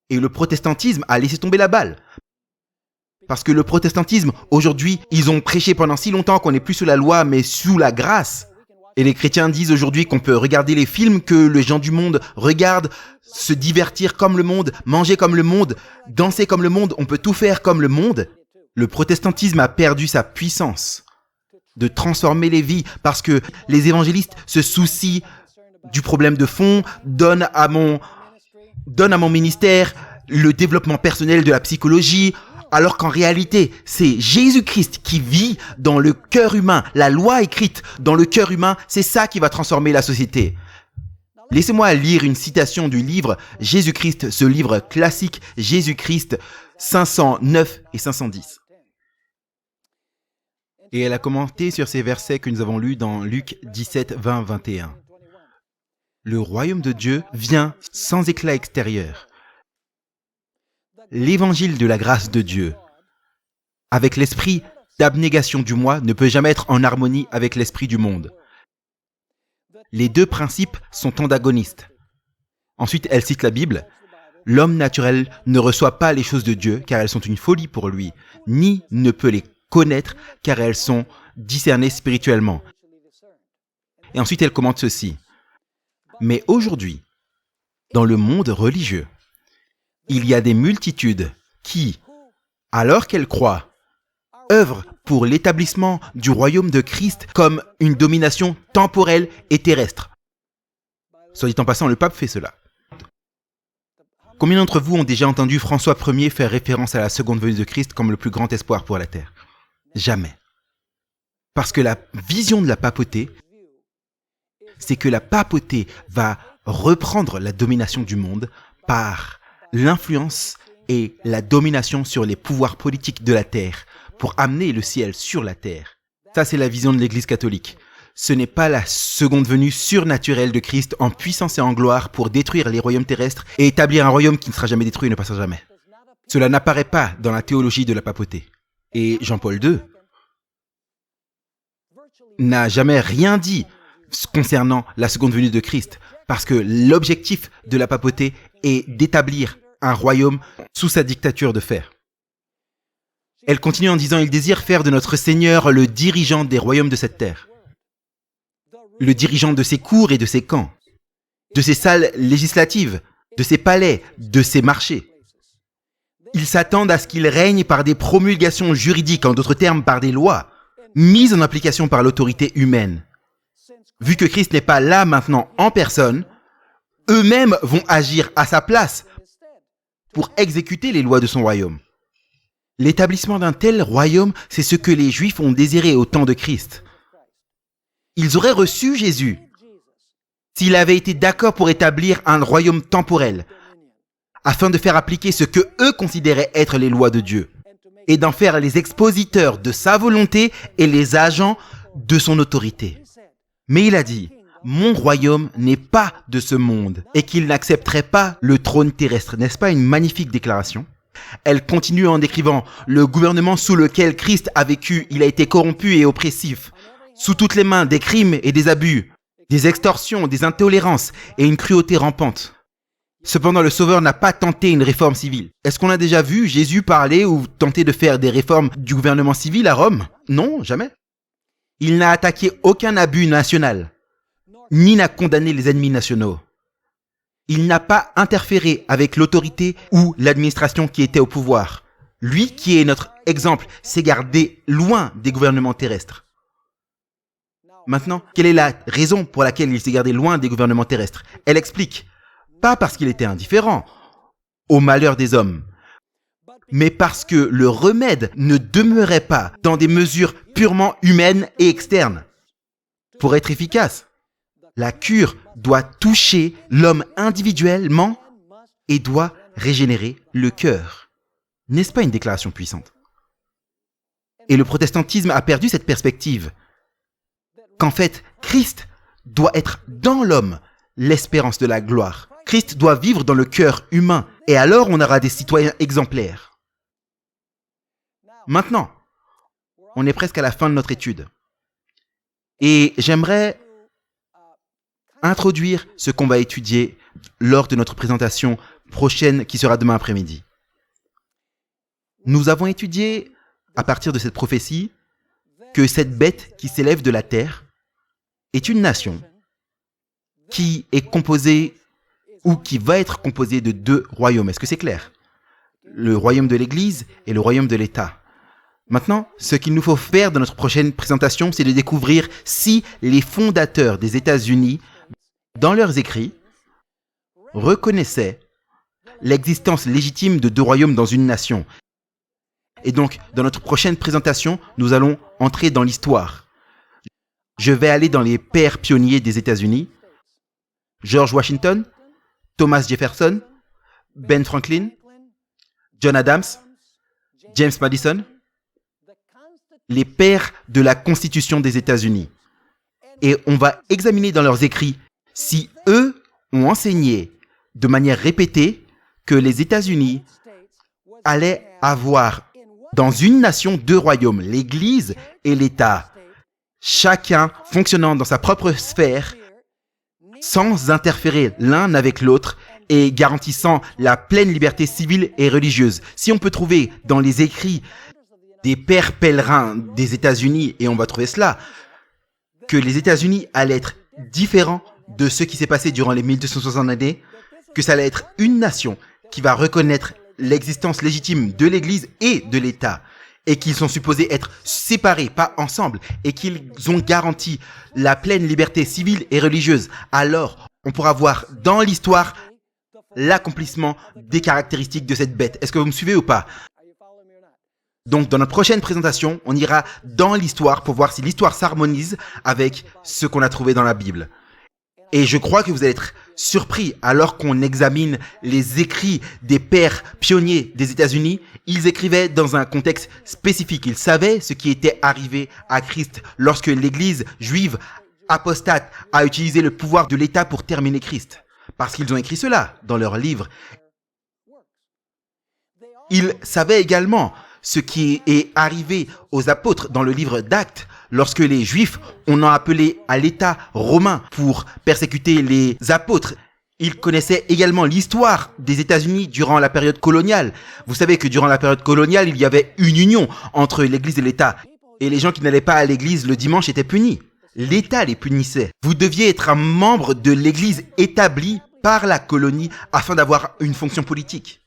Et le protestantisme a laissé tomber la balle. Parce que le protestantisme, aujourd'hui, ils ont prêché pendant si longtemps qu'on n'est plus sous la loi, mais sous la grâce. Et les chrétiens disent aujourd'hui qu'on peut regarder les films que les gens du monde regardent, se divertir comme le monde, manger comme le monde, danser comme le monde, on peut tout faire comme le monde. Le protestantisme a perdu sa puissance de transformer les vies parce que les évangélistes se soucient du problème de fond, donnent à mon ministère le développement personnel de la psychologie, alors qu'en réalité, c'est Jésus-Christ qui vit dans le cœur humain. La loi écrite dans le cœur humain, c'est ça qui va transformer la société. Laissez-moi lire une citation du livre Jésus-Christ, ce livre classique Jésus-Christ 509 et 510. Et elle a commenté sur ces versets que nous avons lus dans Luc 17, 20, 21. Le royaume de Dieu vient sans éclat extérieur. L'évangile de la grâce de Dieu, avec l'esprit d'abnégation du moi, ne peut jamais être en harmonie avec l'esprit du monde. Les deux principes sont antagonistes. Ensuite, elle cite la Bible. L'homme naturel ne reçoit pas les choses de Dieu car elles sont une folie pour lui, ni ne peut les connaître car elles sont discernées spirituellement. Et ensuite, elle commente ceci. Mais aujourd'hui, dans le monde religieux, il y a des multitudes qui, alors qu'elles croient, œuvrent pour l'établissement du royaume de Christ comme une domination temporelle et terrestre. Soit dit en passant, le pape fait cela. Combien d'entre vous ont déjà entendu François Ier faire référence à la seconde venue de Christ comme le plus grand espoir pour la terre? Jamais. Parce que la vision de la papauté, c'est que la papauté va reprendre la domination du monde par l'influence et la domination sur les pouvoirs politiques de la terre pour amener le ciel sur la terre. Ça, c'est la vision de l'Église catholique. Ce n'est pas la seconde venue surnaturelle de Christ en puissance et en gloire pour détruire les royaumes terrestres et établir un royaume qui ne sera jamais détruit et ne passera jamais. Cela n'apparaît pas dans la théologie de la papauté. Et Jean-Paul II n'a jamais rien dit concernant la seconde venue de Christ, parce que l'objectif de la papauté est d'établir un royaume sous sa dictature de fer. Elle continue en disant « Il désire faire de notre Seigneur le dirigeant des royaumes de cette terre, le dirigeant de ses cours et de ses camps, de ses salles législatives, de ses palais, de ses marchés. Ils s'attendent à ce qu'il règne par des promulgations juridiques, en d'autres termes par des lois, mises en application par l'autorité humaine. Vu que Christ n'est pas là maintenant en personne, eux-mêmes vont agir à sa place pour exécuter les lois de son royaume. L'établissement d'un tel royaume, c'est ce que les Juifs ont désiré au temps de Christ. Ils auraient reçu Jésus s'il avait été d'accord pour établir un royaume temporel, afin de faire appliquer ce que eux considéraient être les lois de Dieu, et d'en faire les expositeurs de sa volonté et les agents de son autorité. Mais il a dit, mon royaume n'est pas de ce monde, et qu'il n'accepterait pas le trône terrestre. N'est-ce pas une magnifique déclaration? Elle continue en décrivant le gouvernement sous lequel Christ a vécu. Il a été corrompu et oppressif, sous toutes les mains des crimes et des abus, des extorsions, des intolérances et une cruauté rampante. Cependant, le Sauveur n'a pas tenté une réforme civile. Est-ce qu'on a déjà vu Jésus parler ou tenter de faire des réformes du gouvernement civil à Rome? Non, jamais. Il n'a attaqué aucun abus national, ni n'a condamné les ennemis nationaux. Il n'a pas interféré avec l'autorité ou l'administration qui était au pouvoir. Lui, qui est notre exemple, s'est gardé loin des gouvernements terrestres. Maintenant, quelle est la raison pour laquelle il s'est gardé loin des gouvernements terrestres? Elle explique, pas parce qu'il était indifférent au malheur des hommes, mais parce que le remède ne demeurait pas dans des mesures purement humaines et externes. Pour être efficace, la cure doit toucher l'homme individuellement et doit régénérer le cœur. N'est-ce pas une déclaration puissante? Et le protestantisme a perdu cette perspective, qu'en fait, Christ doit être dans l'homme l'espérance de la gloire. Christ doit vivre dans le cœur humain, et alors on aura des citoyens exemplaires. Maintenant, on est presque à la fin de notre étude. Et j'aimerais introduire ce qu'on va étudier lors de notre présentation prochaine qui sera demain après-midi. Nous avons étudié, à partir de cette prophétie, que cette bête qui s'élève de la terre est une nation qui est composée ou qui va être composée de deux royaumes. Est-ce que c'est clair? Le royaume de l'Église et le royaume de l'État. Maintenant, ce qu'il nous faut faire dans notre prochaine présentation, c'est de découvrir si les fondateurs des États-Unis, dans leurs écrits, reconnaissaient l'existence légitime de deux royaumes dans une nation. Et donc, dans notre prochaine présentation, nous allons entrer dans l'histoire. Je vais aller dans les pères pionniers des États-Unis, George Washington, Thomas Jefferson, Ben Franklin, John Adams, James Madison. les pères de la Constitution des États-Unis. Et on va examiner dans leurs écrits si eux ont enseigné de manière répétée que les États-Unis allaient avoir dans une nation deux royaumes, l'Église et l'État, chacun fonctionnant dans sa propre sphère sans interférer l'un avec l'autre et garantissant la pleine liberté civile et religieuse. Si on peut trouver dans les écrits des pères pèlerins des États-Unis, et on va trouver cela, que les États-Unis allaient être différents de ce qui s'est passé durant les 1260 années, que ça allait être une nation qui va reconnaître l'existence légitime de l'Église et de l'État, et qu'ils sont supposés être séparés, pas ensemble, et qu'ils ont garanti la pleine liberté civile et religieuse, alors on pourra voir dans l'histoire l'accomplissement des caractéristiques de cette bête. Est-ce que vous me suivez ou pas? Donc, dans notre prochaine présentation, on ira dans l'histoire pour voir si l'histoire s'harmonise avec ce qu'on a trouvé dans la Bible. Et je crois que vous allez être surpris alors qu'on examine les écrits des pères pionniers des États-Unis. Ils écrivaient dans un contexte spécifique. Ils savaient ce qui était arrivé à Christ lorsque l'Église juive apostate a utilisé le pouvoir de l'État pour terminer Christ. Parce qu'ils ont écrit cela dans leurs livres. Ils savaient également ce qui est arrivé aux apôtres dans le livre d'Actes, lorsque les Juifs ont appelé à l'État romain pour persécuter les apôtres. Ils connaissaient également l'histoire des États-Unis durant la période coloniale. Vous savez que durant la période coloniale, il y avait une union entre l'Église et l'État. Et les gens qui n'allaient pas à l'Église le dimanche étaient punis. L'État les punissait. Vous deviez être un membre de l'Église établie par la colonie afin d'avoir une fonction politique.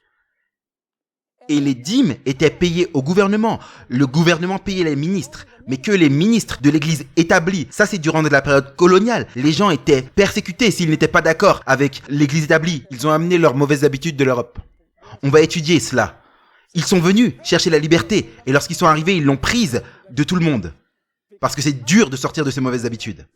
Et les dîmes étaient payées au gouvernement. Le gouvernement payait les ministres. Mais que les ministres de l'Église établie, ça c'est durant la période coloniale, les gens étaient persécutés s'ils n'étaient pas d'accord avec l'Église établie. Ils ont amené leurs mauvaises habitudes de l'Europe. On va étudier cela. Ils sont venus chercher la liberté. Et lorsqu'ils sont arrivés, ils l'ont prise de tout le monde. Parce que c'est dur de sortir de ces mauvaises habitudes.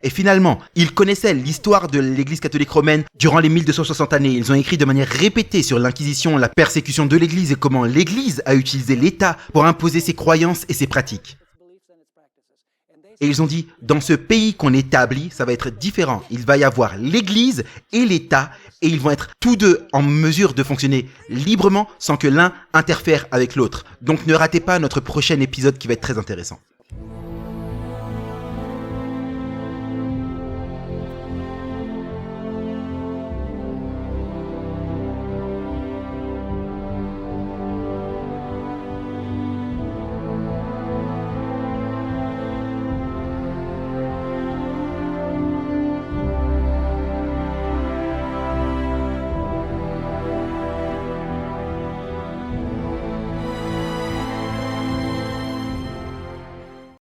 Et finalement, ils connaissaient l'histoire de l'Église catholique romaine durant les 1260 années. Ils ont écrit de manière répétée sur l'Inquisition, la persécution de l'Église et comment l'Église a utilisé l'État pour imposer ses croyances et ses pratiques. Et ils ont dit, dans ce pays qu'on établit, ça va être différent. Il va y avoir l'Église et l'État et ils vont être tous deux en mesure de fonctionner librement sans que l'un interfère avec l'autre. Donc ne ratez pas notre prochain épisode qui va être très intéressant.